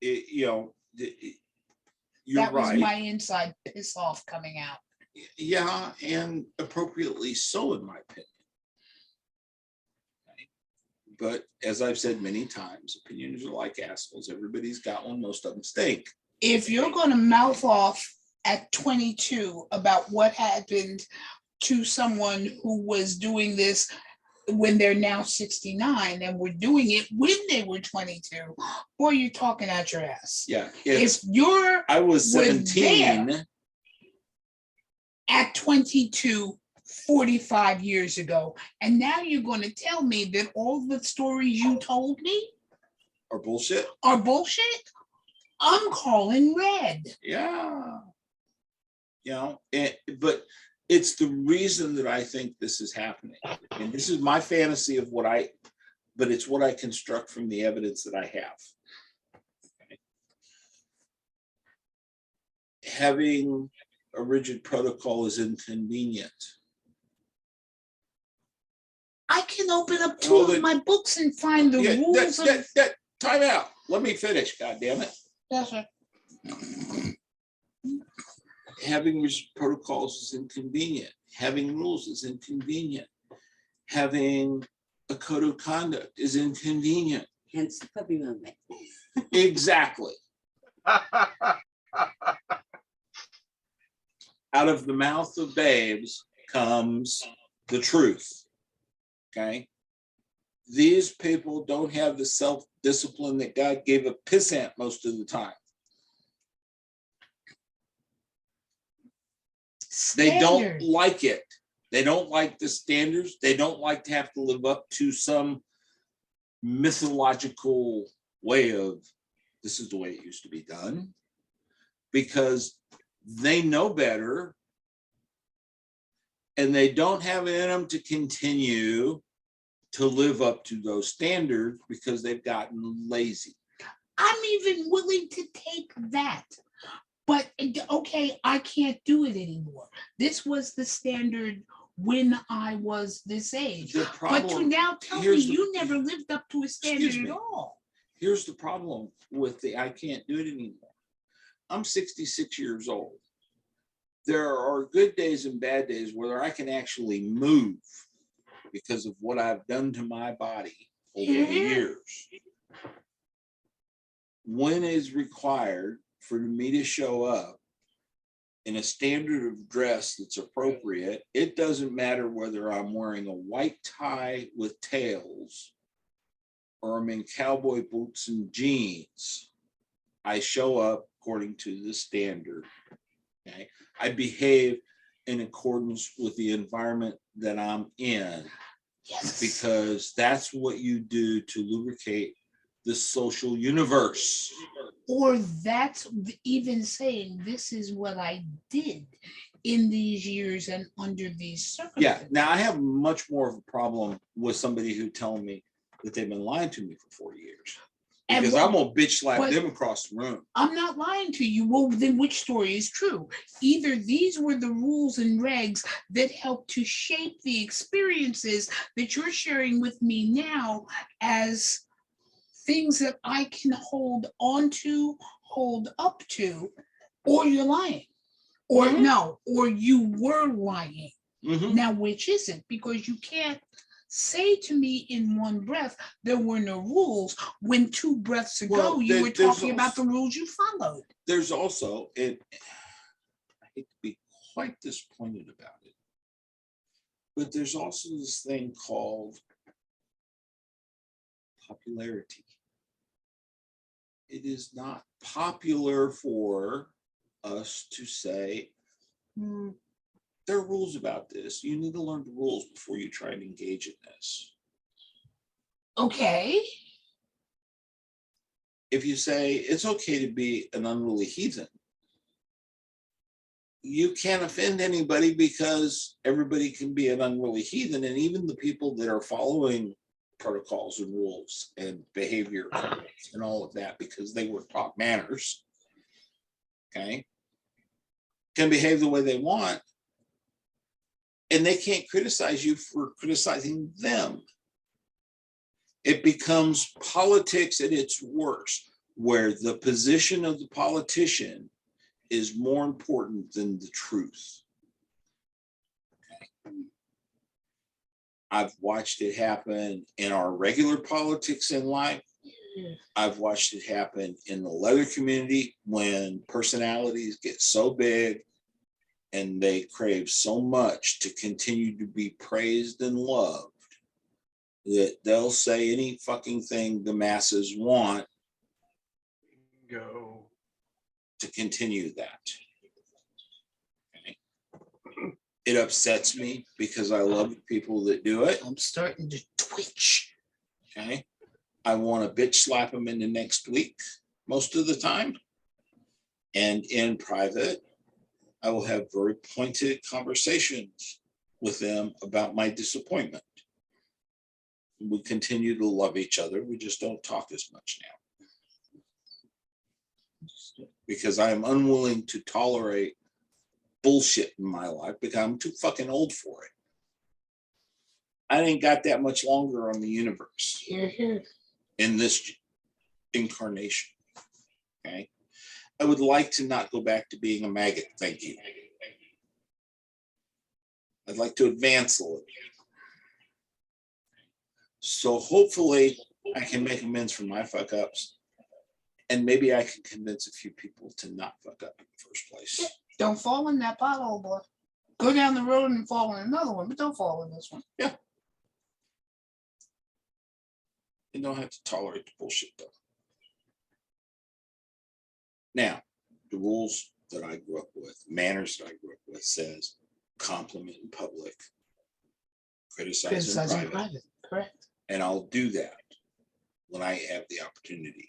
You're That was right. my inside piss off coming out. Yeah, and appropriately so, in my opinion. Okay. But as I've said many times, opinions are like assholes. Everybody's got one. Most of them stink. If you're going to mouth off at 22 about what happened to someone who was doing this when they're now 69 and were doing it when they were 22, boy, you're talking out your ass. Yeah. If I was 17 at 22, 45 years ago, and now you're going to tell me that all the stories you told me are bullshit. I'm calling red. Yeah. You know, but it's the reason that I think this is happening. And this is my fantasy of but it's what I construct from the evidence that I have. Okay. Having a rigid protocol is inconvenient. I can open up two of my books and find the rules. Time out. Let me finish, goddammit. Yes, sir. Having rigid protocols is inconvenient. Having rules is inconvenient. Having a code of conduct is inconvenient. Hence the puppy movement. Exactly. Out of the mouth of babes comes the truth. Okay. These people don't have the self-discipline that God gave a pissant most of the time. They don't Standard. like it. They don't like the standards. They don't like to have to live up to some mythological way of this is the way it used to be done, because they know better and they don't have it in them to continue to live up to those standards because they've gotten lazy. I'm even willing to take that. But okay, I can't do it anymore. This was the standard when I was this age. The But to problem, now tell me here's the- you never lived up to a standard Excuse me. at all. here's the problem with the I can't do it anymore. I'm 66 years old. There are good days and bad days where I can actually move because of what I've done to my body over the Yeah. years. When is required for me to show up in a standard of dress that's appropriate, it doesn't matter whether I'm wearing a white tie with tails or I'm in cowboy boots and jeans. I show up according to the standard. Okay, I behave in accordance with the environment that I'm in, Yes. because that's what you do to lubricate the social universe. Or that's even saying this is what I did in these years and under these Yeah. circumstances. Now I have much more of a problem with somebody who telling me that they've been lying to me for 40 years. And Because what- I'm gonna bitch slap but- them across the room. I'm not lying to you. Well, then which story is true? Either these were the rules and regs that helped to shape the experiences that you're sharing with me now as things that I can hold on to, hold up to, or you're lying. Or Mhm. no, or you were lying. Mhm. Now, which is it? Because you can't say to me in one breath there were no rules when 2 breaths ago Well, you were there's talking about also- the rules you followed. There's also, and I hate to be quite disappointed about it, but there's also this thing called popularity. It is not popular for us to say, there are rules about this. You need to learn the rules before you try and engage in this. Okay. If you say it's okay to be an unruly heathen, you can't offend anybody because everybody can be an unruly heathen. And even the people that are following protocols and rules and behavior and all of that, because they were taught manners, okay, can behave the way they want. And they can't criticize you for criticizing them. It becomes politics at its worst, where the position of the politician is more important than the truth. Okay. I've watched it happen in our regular politics in life. I've watched it happen in the leather community when personalities get so big and they crave so much to continue to be praised and loved that they'll say any fucking thing the masses want Go. to continue that. Okay. It upsets me because I love the people that do it. I'm starting to twitch. Okay. I want to bitch slap them into next week most of the time. And in private, I will have very pointed conversations with them about my disappointment. We continue to love each other. We just don't talk as much now. Because I am unwilling to tolerate bullshit in my life because I'm too fucking old for it. I ain't got that much longer on the universe Here, here. in this incarnation. Okay. I would like to not go back to being a maggot. Thank you. I'd like to advance a little. So hopefully I can make amends for my fuck ups. And maybe I can convince a few people to not fuck up in the first place. Don't fall in that pothole, boy. Go down the road and fall in another one, but don't fall in this one. You don't have to tolerate the bullshit though. Now, the rules that I grew up with, manners that I grew up with, says compliment in public, criticize in Criticizing private. private, correct. And I'll do that when I have the opportunity.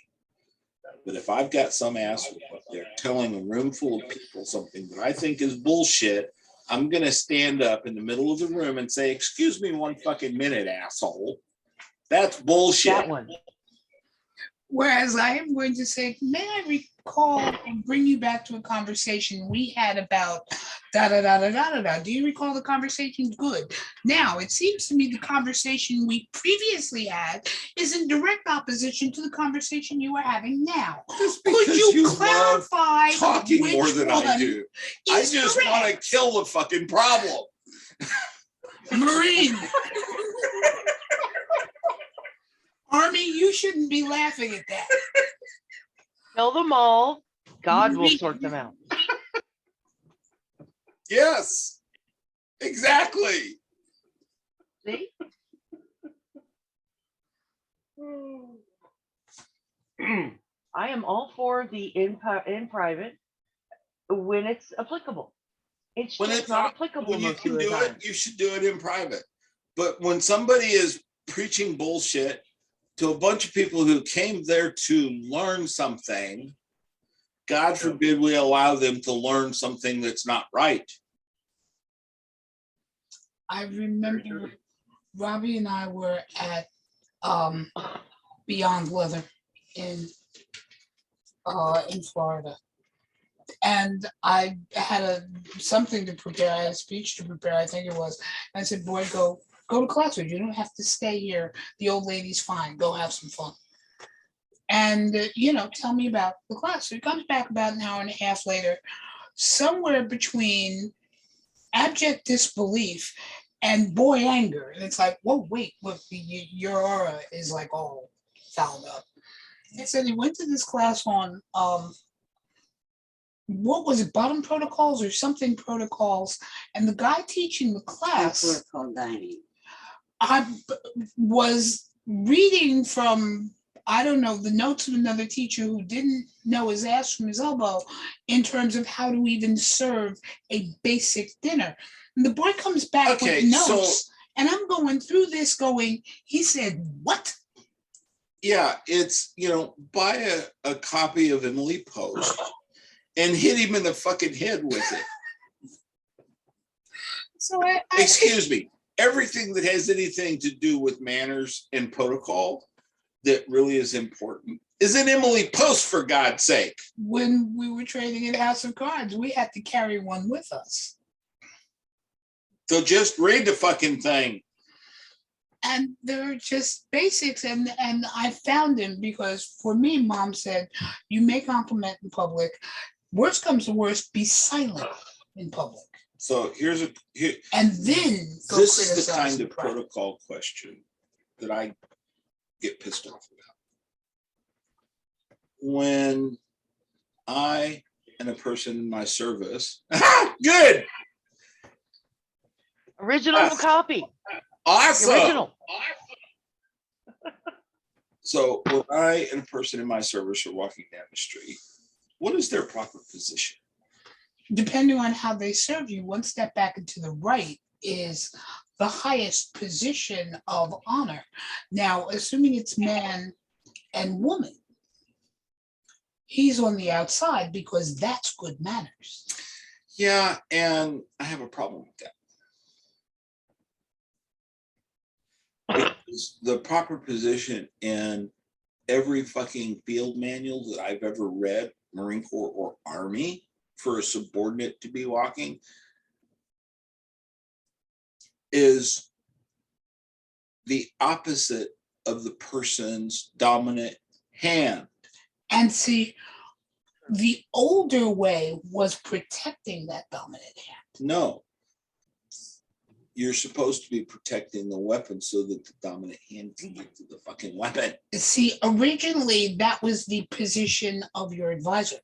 But if I've got some asshole up there telling a room full of people something that I think is bullshit, I'm going to stand up in the middle of the room and say, excuse me one fucking minute, asshole. That's bullshit. That one. Whereas I am going to say, may I recall and bring you back to a conversation we had about da da da da da da da. Do you recall the conversation? Good. Now, it seems to me the conversation we previously had is in direct opposition to the conversation you are having now. Just Could because you love clarify talking more which than I one do. I is just want to correct? kill the fucking problem. Marine. Army, you shouldn't be laughing at that. Kill them all. God will sort them out. Yes, exactly. See? I am all for the in private when it's applicable. It's When just it's not applicable When you most can of the do time. it, you should do it in private. But when somebody is preaching bullshit to a bunch of people who came there to learn something, God forbid we allow them to learn something that's not right. I remember Robbie and I were at Beyond Leather in Florida. And I had something to prepare. I had a speech to prepare, I think it was. I said, boy, go to class. You don't have to stay here. The old lady's fine. Go have some fun. And, tell me about the class. So he comes back about an hour and a half later, somewhere between abject disbelief and boy anger. And it's like, whoa, wait, look, your aura is like all fouled up. And so he went to this class on, what was it, bottom protocols or something protocols. And the guy teaching the class, Protocol dining. I was reading from, I don't know, the notes of another teacher who didn't know his ass from his elbow in terms of how to even serve a basic dinner. And the boy comes back with notes, and I'm going through this going, he said, what? Yeah, it's, buy a copy of Emily Post and hit him in the fucking head with it. So Excuse me, everything that has anything to do with manners and protocol that really is important is in Emily Post, for God's sake. When we were trading at House of Cards, we had to carry one with us. So just read the fucking thing. And they're just basics. And I found him because for me, Mom said, you may compliment in public. Worst comes to worst, be silent in public. So here, And then go this is the criticize kind of the private. protocol question that I get pissed off about. When I and a person in my service, good, Original copy. awesome. Original. So when I and a person in my service are walking down the street, what is their proper position? Depending on how they serve you, one step back and to the right is the highest position of honor. Now, assuming it's man and woman, he's on the outside because that's good manners. Yeah, and I have a problem with that. Because the proper position in every fucking field manual that I've ever read, Marine Corps or Army, for a subordinate to be walking is the opposite of the person's dominant hand. And see, the older way was protecting that dominant hand. No. You're supposed to be protecting the weapon so that the dominant hand can get to the fucking weapon. See, originally that was the position of your advisor.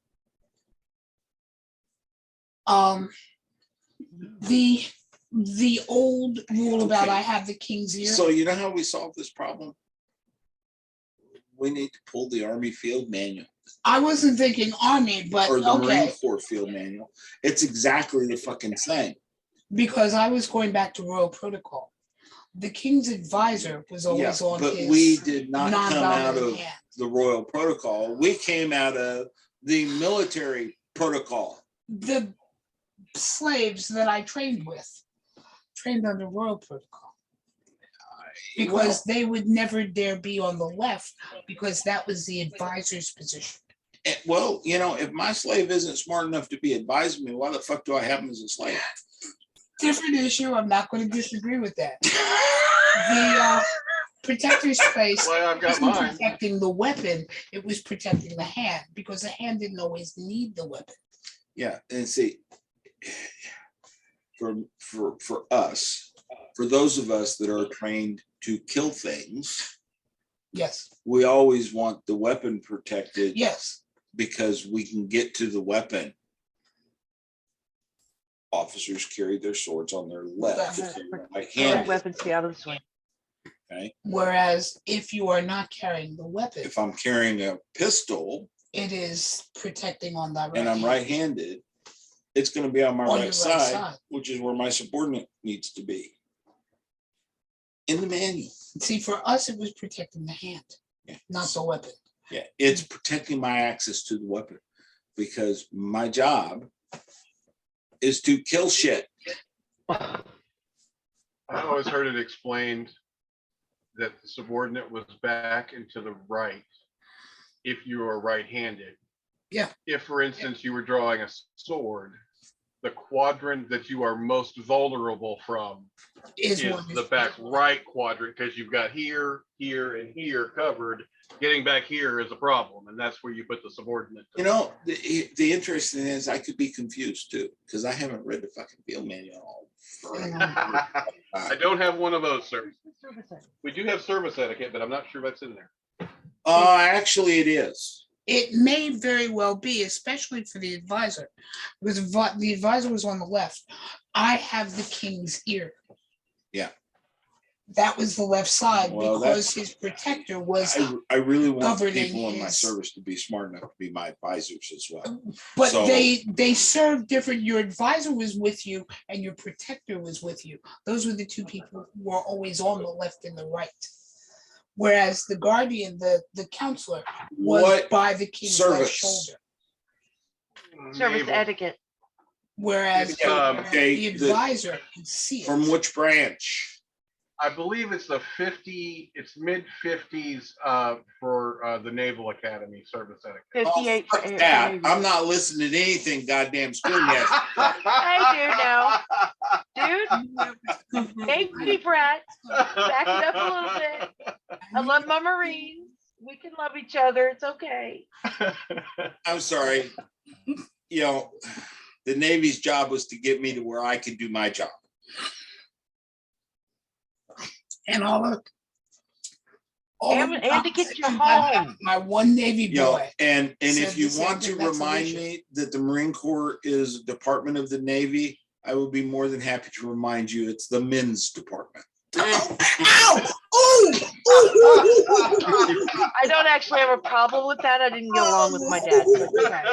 The old rule about Okay. I have the king's ear. So you know how we solve this problem? We need to pull the Army field manual I wasn't thinking Army, but or the Marine okay, Corps field manual. It's exactly the fucking same. because I was going back to Royal Protocol. The King's advisor was Yeah, always on but his we did not come out non-dominant of hand. the Royal Protocol. We came out of the military protocol. The slaves that I trained under Royal Protocol. Because they would never dare be on the left, because that was the advisor's position. Well, you know, if my slave isn't smart enough to be advising me, why the fuck do I have him as a slave? Different issue. I'm not going to disagree with that. The protector's place Well, I've got wasn't mine. protecting the weapon, it was protecting the hand, because the hand didn't always need the weapon. Yeah, and see, for us, for those of us that are trained to kill things, Yes, we always want the weapon protected yes. because we can get to the weapon. Officers carry their swords on their left, Left. right Hand hand. weapons stay out of the swing. Okay, Whereas if you are not carrying the weapon, if I'm carrying a pistol it is protecting on that right and I'm hand. right-handed, it's going to be on my On your right right side, side. which is where my subordinate needs to be. In the manual. See, for us, it was protecting the hand, Yeah. not the weapon. Yeah, it's protecting my access to the weapon because my job is to kill shit. I always heard it explained that the subordinate was back and to the right if you are right-handed. Yeah. If, for instance, you were drawing a sword, the quadrant that you are most vulnerable from is One the back right quadrant, because you've got here, here, and here covered. Getting back here is a problem, and that's where you put the subordinate. You know, the interesting thing is I could be confused too because I haven't read the fucking field manual all forever. I don't have one of those, sir. Service ed. We do have service etiquette, but I'm not sure that's in there. Actually, it is. It may very well be, especially for the advisor, because the advisor was on the left. I have the king's ear. Yeah. That was the left side Well, because his protector was, I really want governing people in my his- service to be smart enough to be my advisors as well. but so- they served different. Your advisor was with you and your protector was with you. Those were the two people who were always on the left and the right. Whereas the guardian, the counselor, was What by the king's left service? shoulder. Service Naval. etiquette. Whereas okay, the advisor could see it. From which branch? I believe it's it's mid-50s for the Naval Academy service etiquette. 58 Fuck for that. Navy. I'm not listening to anything goddamn school yet. I Dude, Navy brat. Back it up a little bit. I love my Marines. We can love each other. It's okay. I'm sorry. You know, the Navy's job was to get me to where I could do my job. And all of And to get you my, home. my one Navy You know, boy. and said if you the same want to thing. That's remind illegal. me that the Marine Corps is a department of the Navy, I would be more than happy to remind you it's the men's department. Ow! Ooh! Ooh! I don't actually have a problem with that. I didn't get along with my dad. So it's okay.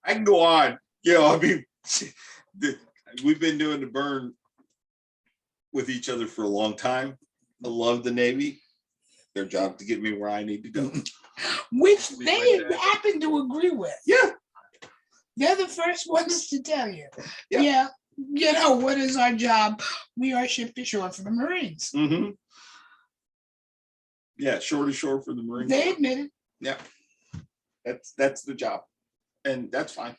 I can go on. You know, I mean, we've been doing the burn with each other for a long time. I love the Navy. Their job to get me where I need to go. Which they happen to agree with. Yeah. They're the first ones to tell you. Yeah. Yeah. You know, what is our job? We are shipped ashore for the Marines. Mm-hmm. Yeah, shore to shore for the Marine They Corps. admit it. Yeah, that's the job, and that's fine.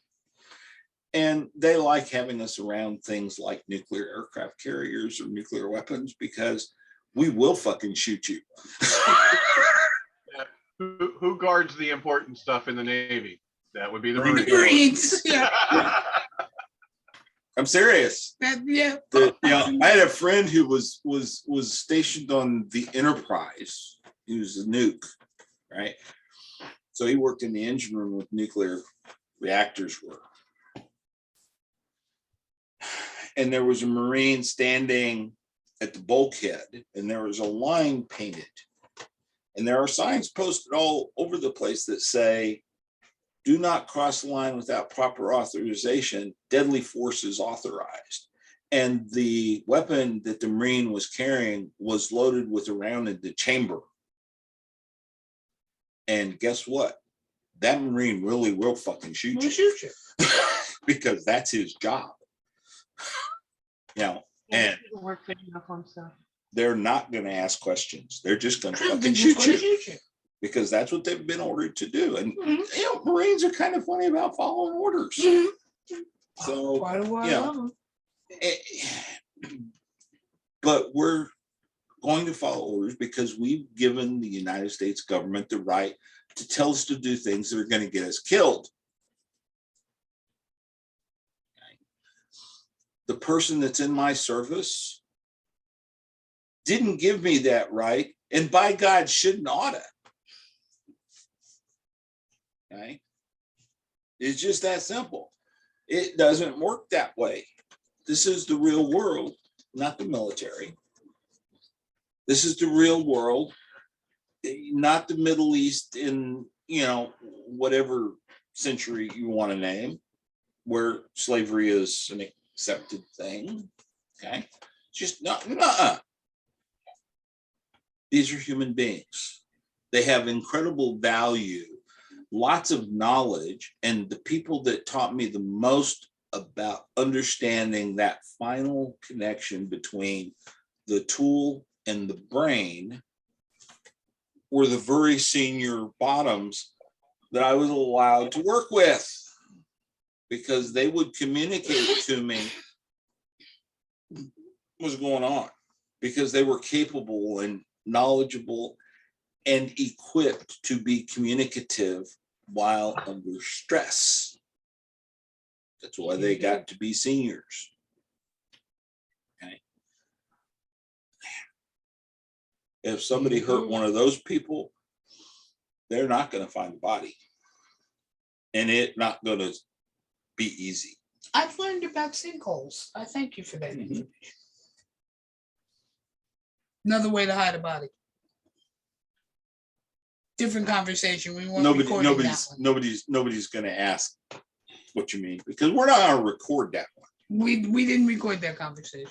And they like having us around things like nuclear aircraft carriers or nuclear weapons because we will fucking shoot you. Who guards the important stuff in the Navy? That would be the Marine Marines. Marines. Yeah. I'm serious. Yeah. You know, I had a friend who was stationed on the Enterprise. He was a nuke, right? So he worked in the engine room with nuclear reactors were. And there was a Marine standing at the bulkhead, and there was a line painted. And there are signs posted all over the place that say, do not cross the line without proper authorization. Deadly force is authorized. And the weapon that the Marine was carrying was loaded with a round in the chamber. And guess what? That Marine really will fucking shoot We'll you. shoot you. Because that's his job. You know, and Work for uniform stuff. they're not going to ask questions. They're just going to They're fucking just shoot gonna you. shoot you. Because that's what they've been ordered to do. And Mhm. you know, Marines are kind of funny about following orders. Mhm. So, Quite a while. yeah. of 'em. But we're going to follow orders because we've given the United States government the right to tell us to do things that are going to get us killed. The person that's in my service didn't give me that right, and by God, shouldn't oughta. Okay? It's just that simple. It doesn't work that way. This is the real world, not the military. This is the real world, not the Middle East in, you know, whatever century you want to name, where slavery is an accepted thing. Okay? Just not. These are human beings. They have incredible value, lots of knowledge, and the people that taught me the most about understanding that final connection between the tool and the brain were the very senior bottoms that I was allowed to work with, because they would communicate to me what's going on, because they were capable and knowledgeable and equipped to be communicative while under stress. That's why they got to be seniors. Okay. If somebody hurt one of those people, they're not going to find the body. And it's not going to be easy. I've learned about sinkholes. I thank you for that information. Another way to hide a body. Different conversation. We weren't recording that one. Nobody's going to ask what you mean, because we're not going to record that one. We didn't record that conversation.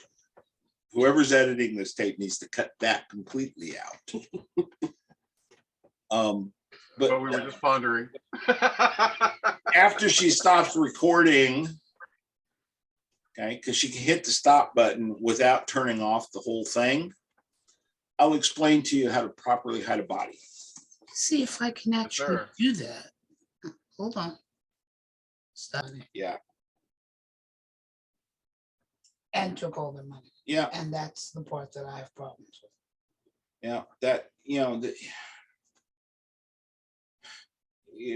Whoever's editing this tape needs to cut that completely out. But we were just pondering. After she stops recording, okay, because she can hit the stop button without turning off the whole thing, I'll explain to you how to properly hide a body. See if I can actually sir. do that. Hold on. Stop it. Yeah, And took all their money. yeah, And that's the part that I have problems with. yeah. That, you know,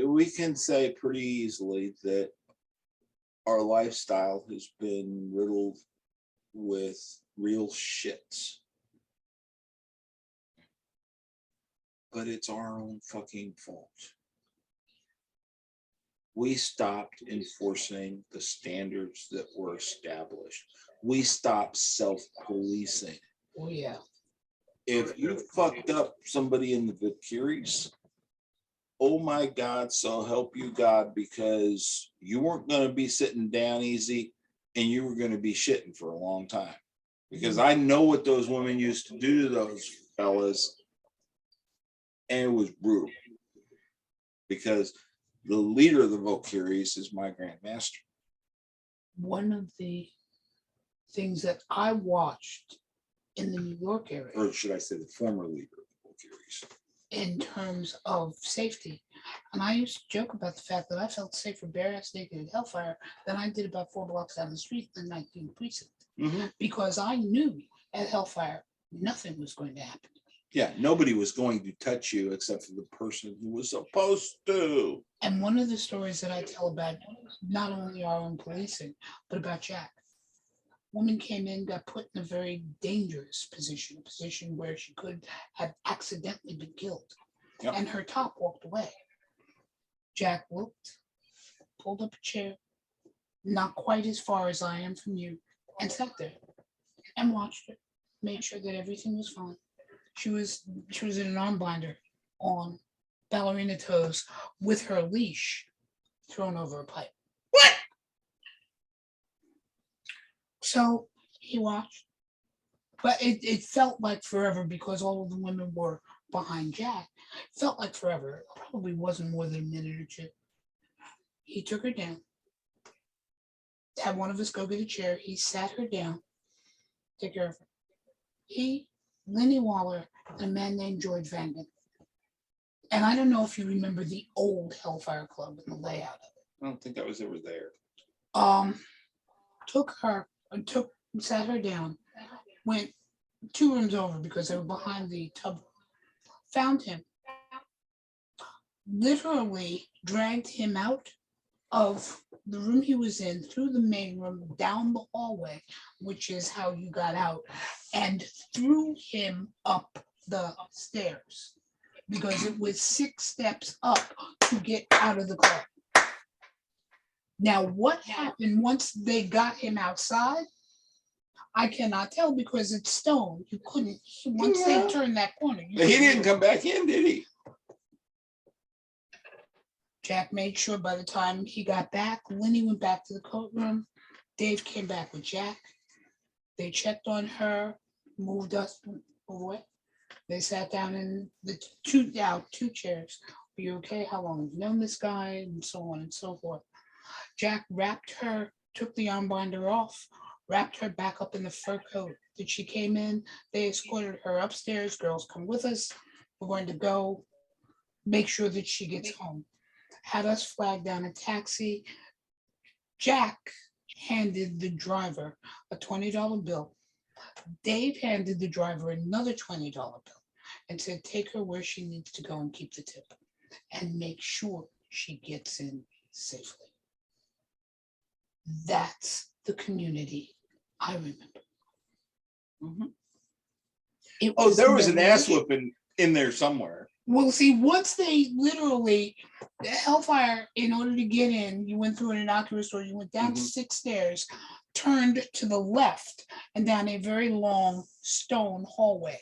we can say pretty easily that our lifestyle has been riddled with real shits. But it's our own fucking fault. We stopped enforcing the standards that were established. We stopped self-policing. Oh, yeah. If you fucked up somebody in the Vicaries, oh my God, so help you God, because you weren't going to be sitting down easy and you were going to be shitting for a long time. Because I know what those women used to do to those fellas, and it was brutal. Because the leader of the Vicaries is my grandmaster. One of the things that I watched in the New York area, Or should I say the former leader of the Vicaries. in terms of safety. And I used to joke about the fact that I felt safer bare-ass naked at Hellfire than I did about 4 blocks down the street in the 19th precinct. Mm-hmm. Because I knew at Hellfire, nothing was going to happen. Yeah, nobody was going to touch you except for the person who was supposed to. And one of the stories that I tell about not only our own policing, but about Jack. Woman came in, got put in a very dangerous position, a position where she could have accidentally been killed. Yep. And her top walked away. Jack looked, pulled up a chair, not quite as far as I am from you, and sat there and watched her made sure that everything was fine. She was in an arm binder on ballerina toes with her leash thrown over a pipe. What? So he watched, but it felt like forever because all of the women were behind Jack. It felt like forever. It probably wasn't more than a minute or two. He took her down, had one of us go get a chair. He sat her down, take care of her. He, Lenny Waller, and a man named George Vangen. And I don't know if you remember the old Hellfire Club and the layout of it. I don't think I was ever there. Sat her down, went 2 rooms over because they were behind the tub, found him, literally dragged him out of the room he was in, through the main room, down the hallway, which is how you got out, and threw him up the stairs because it was 6 steps up to get out of the club. Now, what happened once they got him outside? I cannot tell because it's stone. You couldn't, once they turned that corner. He didn't come back in, did he? Jack made sure by the time he got back, Lenny went back to the coat room. Dave came back with Jack. They checked on her, moved us away. They sat down in the two chairs. Are you okay? How long have you known this guy? And so on and so forth. Jack wrapped her, took the arm binder off, wrapped her back up in the fur coat that she came in. They escorted her upstairs. Girls, come with us. We're going to go make sure that she gets home. Had us flag down a taxi. Jack handed the driver a $20 bill. Dave handed the driver another $20 bill and said, take her where she needs to go and keep the tip and make sure she gets in safely. That's the community I remember. Oh, there was an ass whooping in there somewhere. Well, see, once they literally, the Hellfire, in order to get in, you went through an innocuous door, you went down 6 stairs, turned to the left, and down a very long stone hallway.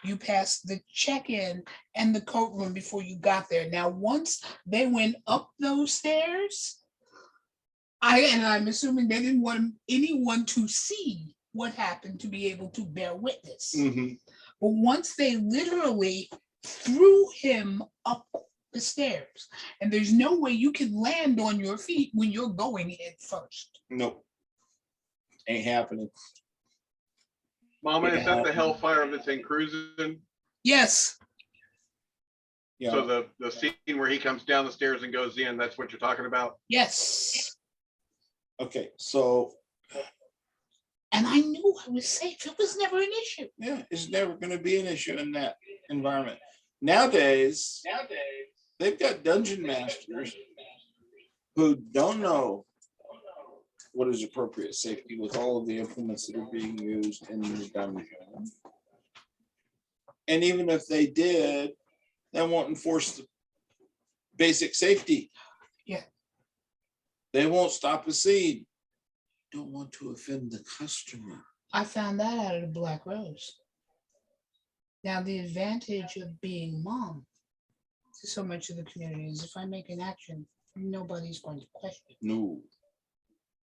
You passed the check-in and the coat room before you got there. Now, once they went up those stairs, I'm assuming they didn't want anyone to see what happened to be able to bear witness. But once they literally threw him up the stairs, and there's no way you can land on your feet when you're going head first. Nope. Ain't happening. Mama, is that the Hellfire that's in Cruising? Yes. Yeah. So the scene where he comes down the stairs and goes in, that's what you're talking about? Yes. Okay, so. And I knew I was safe. It was never an issue. Yeah, it's never going to be an issue in that environment. Nowadays, they've got dungeon masters who don't know what is appropriate safety with all of the implements that are being used in the dungeon. And even if they did, they won't enforce the basic safety. Yeah. They won't stop a scene. Don't want to offend the customer. I found that out of the Black Rose. Now, the advantage of being mom to so much of the community is if I make an action, nobody's going to question. No.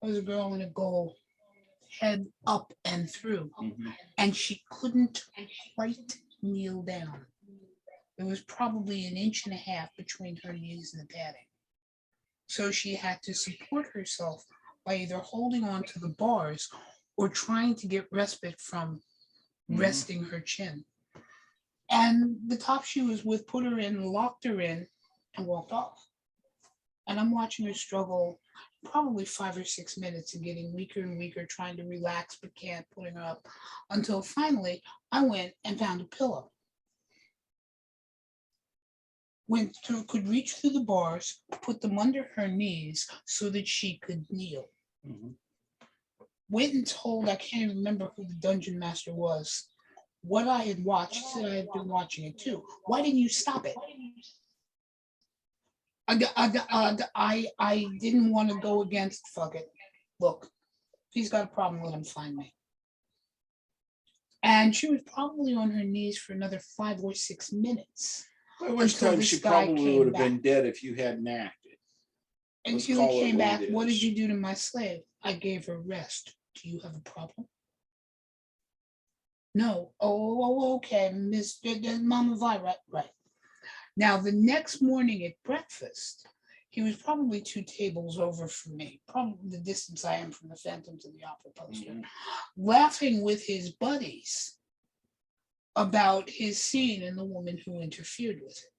There was a girl in a goal, head up and through, and she couldn't quite kneel down. There was probably 1.5 inches between her knees and the padding. So she had to support herself by either holding on to the bars or trying to get respite from resting her chin. And the top she was with put her in, locked her in, and walked off. And I'm watching her struggle probably 5 or 6 minutes and getting weaker and weaker, trying to relax but can't, putting her up, until finally I went and found a pillow. Went through, could reach through the bars, put them under her knees so that she could kneel. Went and told, I can't even remember who the dungeon master was, what I had watched. He said I had been watching it too. Why didn't you stop it? I didn't want to go against, fuck it. Look, if he's got a problem, let him find me. And she was probably on her knees for another 5 or 6 minutes. By which Until time this she guy probably came would have back. been dead if you hadn't acted. Let's Until call he it came what back, it what did is. you do to my slave? I gave her rest. Do you have a problem? No. Oh, okay, Mama Vi, right. Now, the next morning at breakfast, he was probably 2 tables over from me, probably the distance I am from the Phantom to the Opera poster, Mhm. laughing with his buddies about his scene and the woman who interfered with it.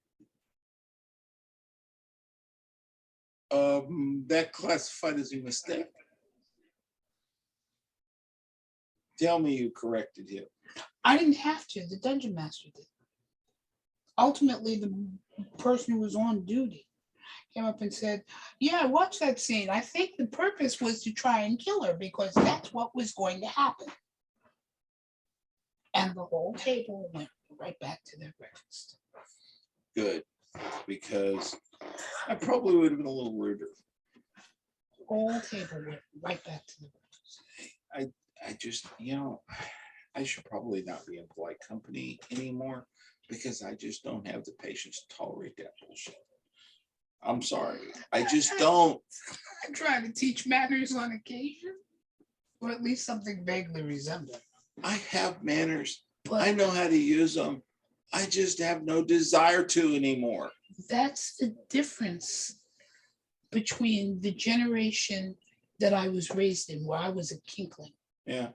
That classified as a mistake. Tell me you corrected him. I didn't have to, the dungeon master did. Ultimately, the person who was on duty came up and said, yeah, I watched that scene. I think the purpose was to try and kill her because that's what was going to happen. And the whole table went right back to their breakfast. Good, because I probably would have been a little ruder. The whole table went right back to the breakfast. I just, I should probably not be in polite company anymore because I just don't have the patience to tolerate that bullshit. I'm sorry. I just don't. I try to teach manners on occasion, or at least something vaguely resembling. I have manners. But I know how to use them. I just have no desire to anymore. that's the difference between the generation that I was raised in, where I was a kinkling, Yeah.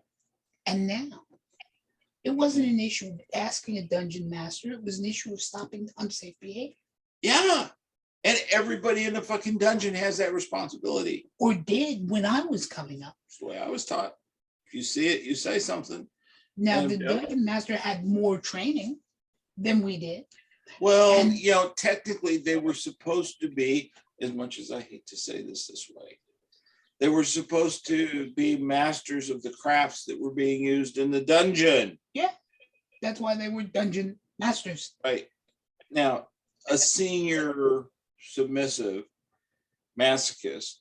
and now. It wasn't an issue of asking a dungeon master, it was an issue of stopping unsafe behavior. Yeah. And everybody in the fucking dungeon has that responsibility. Or did when I was coming up. That's the way I was taught. If you see it, you say something. Now, And, the dungeon master had more training than we did. Well, And- technically they were supposed to be, as much as I hate to say this way, they were supposed to be masters of the crafts that were being used in the dungeon. Yeah, that's why they were dungeon masters. Right. Now, a senior submissive masochist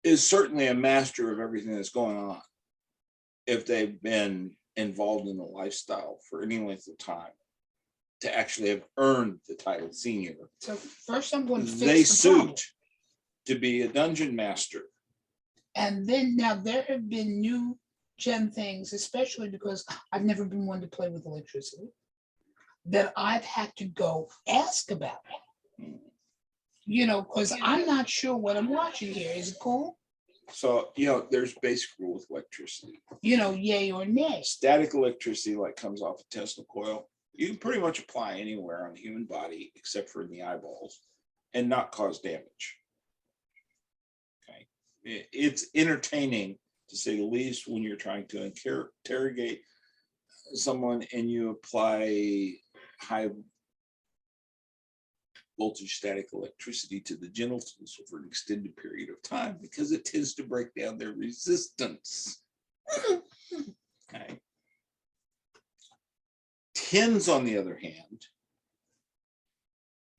is certainly a master of everything that's going on if they've been involved in the lifestyle for any length of time to actually have earned the title senior. So first I'm going to fix They the problem. suit to be a dungeon master. And then now there have been new gen things, especially because I've never been one to play with electricity, that I've had to go ask about. Because I'm not sure what I'm watching here. Is it cool? So, there's basic rule with electricity. Yay or nay. Static electricity, like comes off a Tesla coil, you can pretty much apply anywhere on the human body except for in the eyeballs and not cause damage. Okay. It's entertaining, to say the least, when you're trying to interrogate someone and you apply high voltage static electricity to the genitals for an extended period of time because it tends to break down their resistance. Okay. TENS, on the other hand,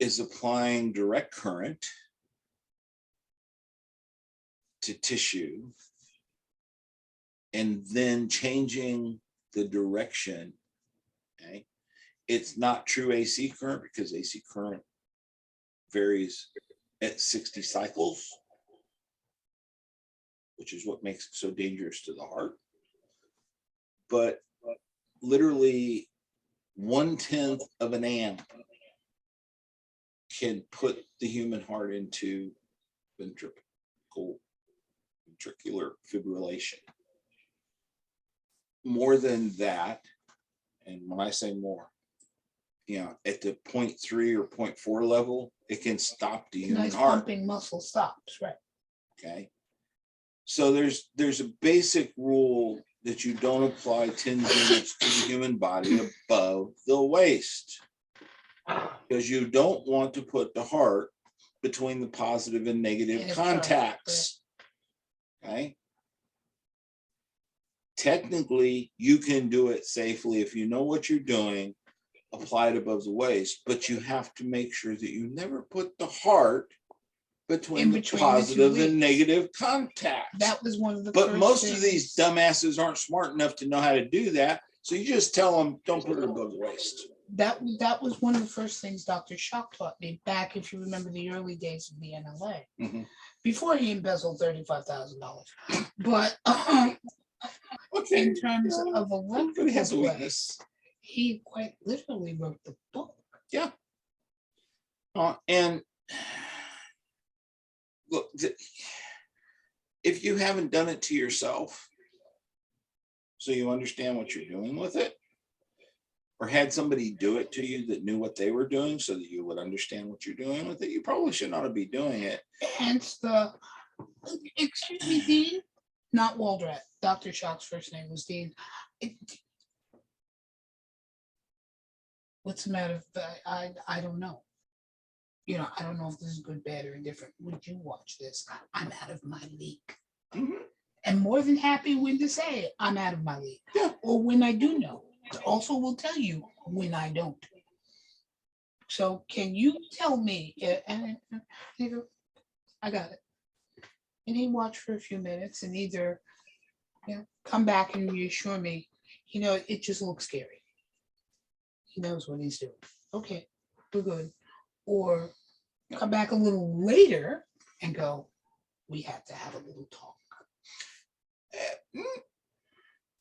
is applying direct current to tissue and then changing the direction. Okay. It's not true AC current because AC current varies at 60 cycles, which is what makes it so dangerous to the heart. But literally 1/10 of an amp can put the human heart into ventricular fibrillation. More than that, and when I say more, at the 0.3 or 0.4 level, it can stop the human Nice heart. pumping muscle stops, right? Okay. So there's a basic rule that you don't apply 10 units to the human body above the waist, because you don't want to put the heart between the positive and negative contacts. Okay. Technically, you can do it safely if you know what you're doing, apply it above the waist, but you have to make sure that you never put the heart between the between the two positive and leads. negative contacts. That was one of the But first most of these things- dumbasses aren't smart enough to know how to do that. So you just tell them, don't put it above the waist. That was one of the first things Dr. Shock taught me back, if you remember the early days of the NLA, Mhm. before he embezzled $35,000. But Okay. in terms of Everybody has a electrical play, weakness. he quite literally wrote the book. And look, if you haven't done it to yourself, so you understand what you're doing with it, or had somebody do it to you that knew what they were doing so that you would understand what you're doing with it, you probably should not be doing it. Hence the, excuse me, Dean, not Waldrat. Dr. Shock's first name was Dean. What's the matter? I don't know. You know, I don't know if this is good, bad, or indifferent. Would you watch this? I'm out of my league. Mhm. And more than happy when to say I'm out of my league. Yeah. Or when I do know. Also will tell you when I don't. So can you tell me, and he go, I got it. And he watched for a few minutes and either, come back and reassure me, it just looks scary. He knows what he's doing. Okay, we're good. Or come back a little later and go, we have to have a little talk.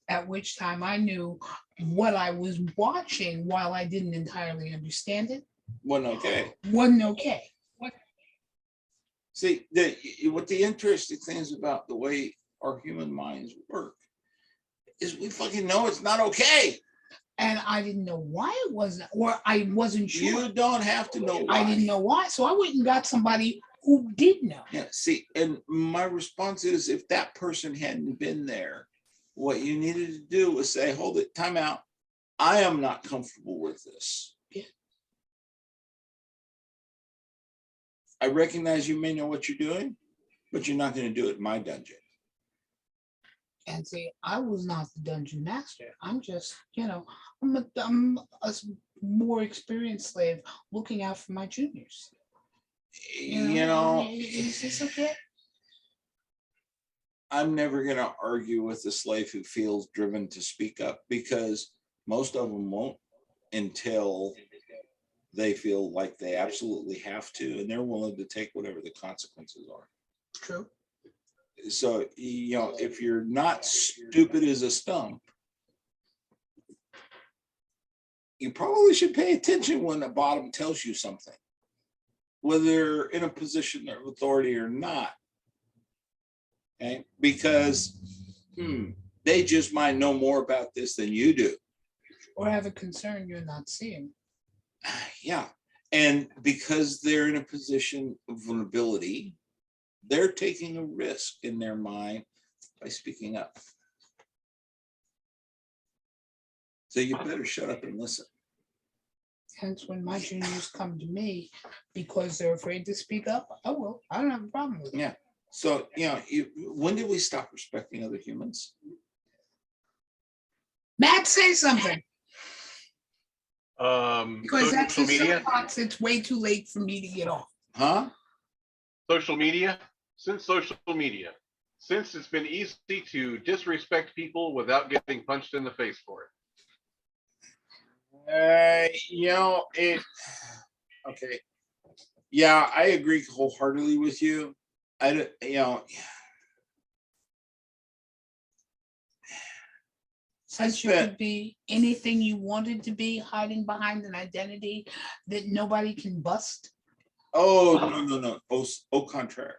At which time I knew what I was watching, while I didn't entirely understand it, Wasn't okay. wasn't okay. See, what the interesting thing is about the way our human minds work is we fucking know it's not okay. And I didn't know why it wasn't, or I wasn't sure. You don't have to know why. I didn't know why. So I went and got somebody who did know. Yeah, see, and my response is if that person hadn't been there, what you needed to do was say, hold it, time out. I am not comfortable with this. Yeah. I recognize you may know what you're doing, but you're not going to do it in my dungeon. And say, I was not the dungeon master. I'm just, I'm a more experienced slave looking out for my juniors. Is this okay? I'm never going to argue with a slave who feels driven to speak up because most of them won't until they feel like they absolutely have to, and they're willing to take whatever the consequences are. True. So, if you're not stupid as a stump, you probably should pay attention when the bottom tells you something, whether they're in a position of authority or not. Okay, because they just might know more about this than you do. Or have a concern you're not seeing. Yeah, and because they're in a position of vulnerability, they're taking a risk in their mind by speaking up. So you better shut up and listen. Hence, when my juniors come to me because they're afraid to speak up, I will. I don't have a problem with it. Yeah. So, when did we stop respecting other humans? Matt, say something. Because that's Social the media. soapbox. It's way too late for me to get off. Huh? Social media. Since social media, since it's been easy to disrespect people without getting punched in the face for it. Okay. Yeah, I agree wholeheartedly with you. Since you could be anything you wanted to be, hiding behind an identity that nobody can bust. Oh, no. Au contraire.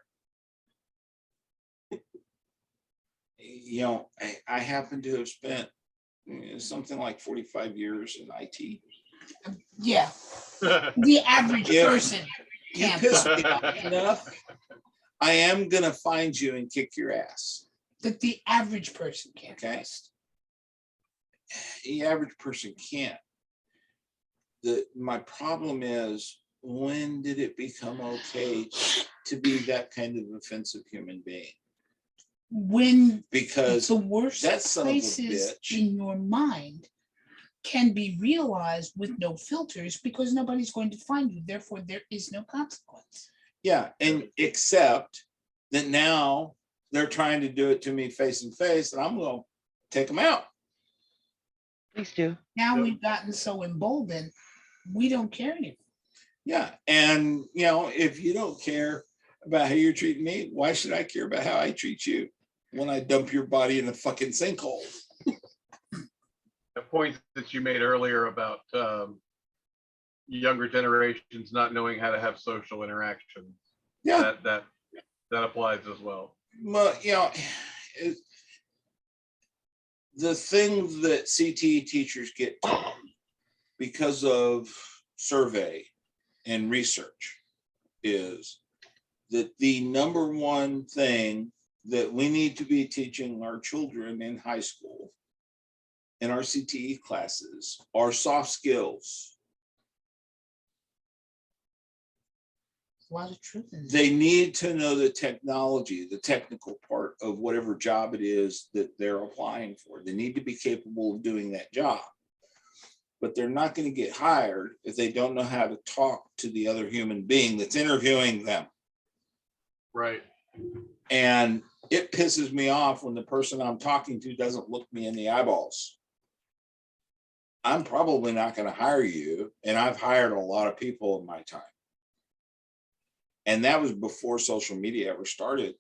I happen to have spent something like 45 years in IT. Yeah, the average person You can't piss bust. me off enough, I am gonna find you and kick your ass. That the average person can't Okay. bust. The average person can't. My problem is, when did it become okay to be that kind of offensive human being? When Because the worst that son of a places bitch. in your mind can be realized with no filters because nobody's going to find you. Therefore, there is no consequence. Yeah, and except that now they're trying to do it to me face to face, and I'm gonna take them out. Please do. Now Yep. we've gotten so emboldened, we don't care anymore. Yeah, and if you don't care about how you're treating me, why should I care about how I treat you when I dump your body in a fucking sinkhole? The point that you made earlier about younger generations not knowing how to have social interaction, Yeah, that applies as well. well, the things that CTE teachers get taught because of survey and research is that the number one thing that we need to be teaching our children in high school in our CTE classes are soft skills. There's a lot of truth in that. They need to know the technology, the technical part of whatever job it is that they're applying for. They need to be capable of doing that job. But they're not going to get hired if they don't know how to talk to the other human being that's interviewing them. Right. And it pisses me off when the person I'm talking to doesn't look me in the eyeballs. I'm probably not going to hire you. And I've hired a lot of people in my time. And that was before social media ever started.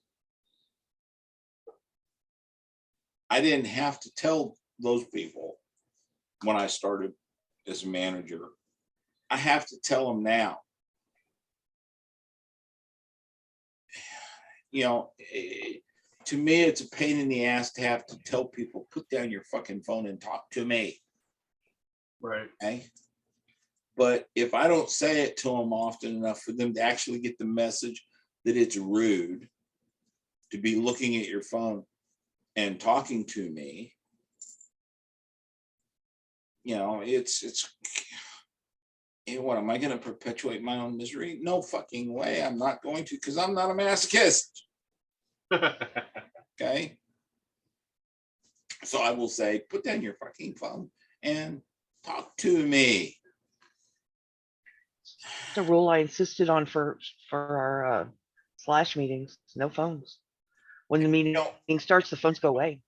I didn't have to tell those people when I started as a manager. I have to tell them now. To me, it's a pain in the ass to have to tell people, put down your fucking phone and talk to me. Right. Okay. But if I don't say it to them often enough for them to actually get the message that it's rude to be looking at your phone and talking to me, it's what am I going to perpetuate my own misery? No fucking way. I'm not going to, because I'm not a masochist. Okay. So I will say, put down your fucking phone and talk to me. It's a rule I insisted on for our slash meetings. No phones. When the meeting starts, the phones go away.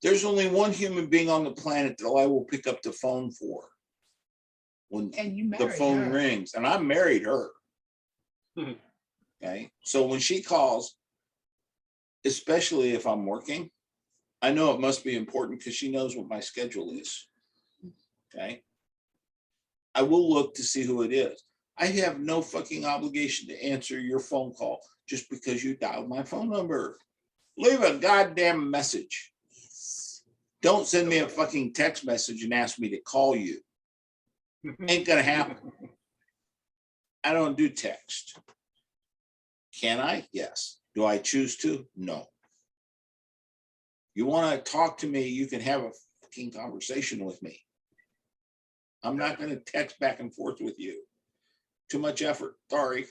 There's only one human being on the planet that I will pick up the phone for when And you the married phone her. rings, and I married her. Mhm. Okay. So when she calls, especially if I'm working, I know it must be important because she knows what my schedule is. Okay. I will look to see who it is. I have no fucking obligation to answer your phone call just because you dialed my phone number. Leave a goddamn message. Don't send me a fucking text message and ask me to call you. Ain't gonna happen. I don't do text. Can I? Yes. Do I choose to? No. You want to talk to me, you can have a fucking conversation with me. I'm not going to text back and forth with you. Too much effort. Sorry.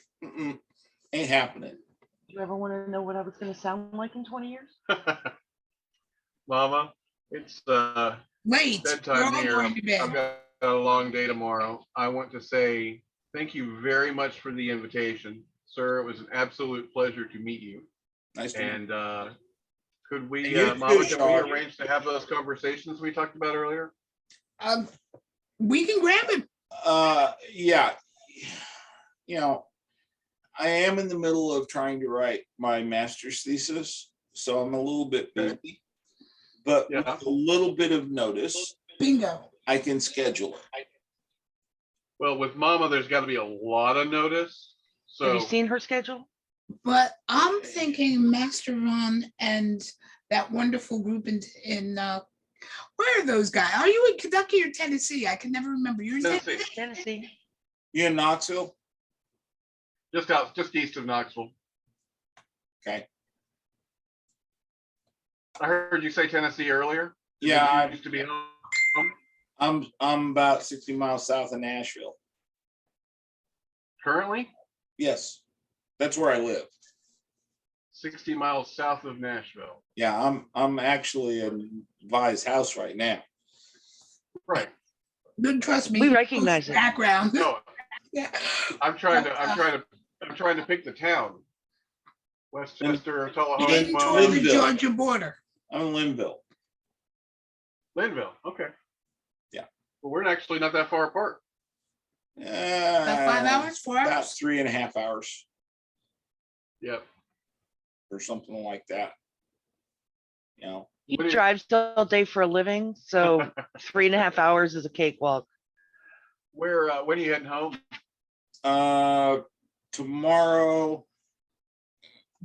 Ain't happening. Do you ever want to know what I was going to sound like in 20 years? Mama, it's Late. We're bedtime all here. going to bed. I've got a long day tomorrow. I want to say thank you very much for the invitation, sir. It was an absolute pleasure to meet you. Nice to meet you. And could we, And you Mama, too, can we Sean. arrange to have those conversations we talked about earlier? We can grab it. Yeah. I am in the middle of trying to write my master's thesis, so I'm a little bit busy. But Yeah. with a little bit of notice, Bingo. I can schedule it. Well, with Mama, there's got to be a lot of notice. Have you So seen her schedule? But I'm thinking Master Ron and that wonderful group in where are those guys? Are you in Kentucky or Tennessee? I can never remember. You're in Tennessee, Tennessee. You in Knoxville? just east of Knoxville. Okay. I heard you say Tennessee earlier. Yeah, Did you I- used to be home I'm about 60 miles south of Nashville. currently, Yes, that's where I live. 60 miles south of Nashville. Yeah, I'm actually in Vi's house right now. Right. Trust me. We recognize it. Background. No, Yeah. I'm trying to pick the town. Westchester, Tullahoma, In toward the Linville. Georgia border. I'm in Linville. Linville. Okay. Yeah. Well, we're actually not that far apart. About 5 hours, 4 About hours. 3.5 hours Yep. or something like that. You know, He What do you- drives all day for a living, so 3.5 hours is a cakewalk. Where? When are you heading home? tomorrow,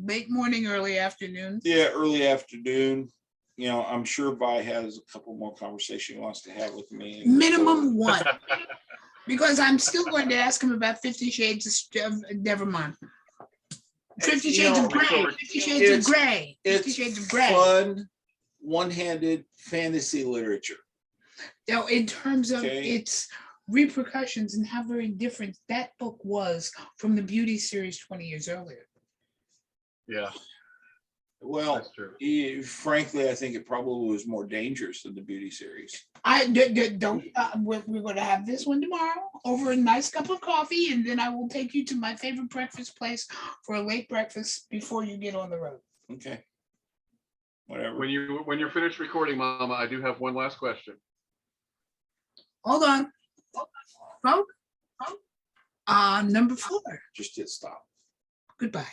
Late morning, early afternoon. yeah, early afternoon. You know, I'm sure Vi has a couple more conversation he wants to have with me. Minimum one. Because I'm still going to ask him about 50 Shades of, never mind. 50 You Shades know, of Grey. 50 Shades of it's- Grey. 50 It's Shades of Grey. fun, one-handed fantasy literature. Now, in terms of Okay. its repercussions and how very different that book was from the Beauty series 20 years earlier. Yeah, Well, that's true. frankly, I think it probably was more dangerous than the Beauty series. Don't, we're going to have this one tomorrow over a nice cup of coffee, and then I will take you to my favorite breakfast place for a late breakfast before you get on the road. Okay. Whatever. When you're finished recording, Mama, I do have one last question. Hold on. Folks, number 4. Just hit stop. Goodbye.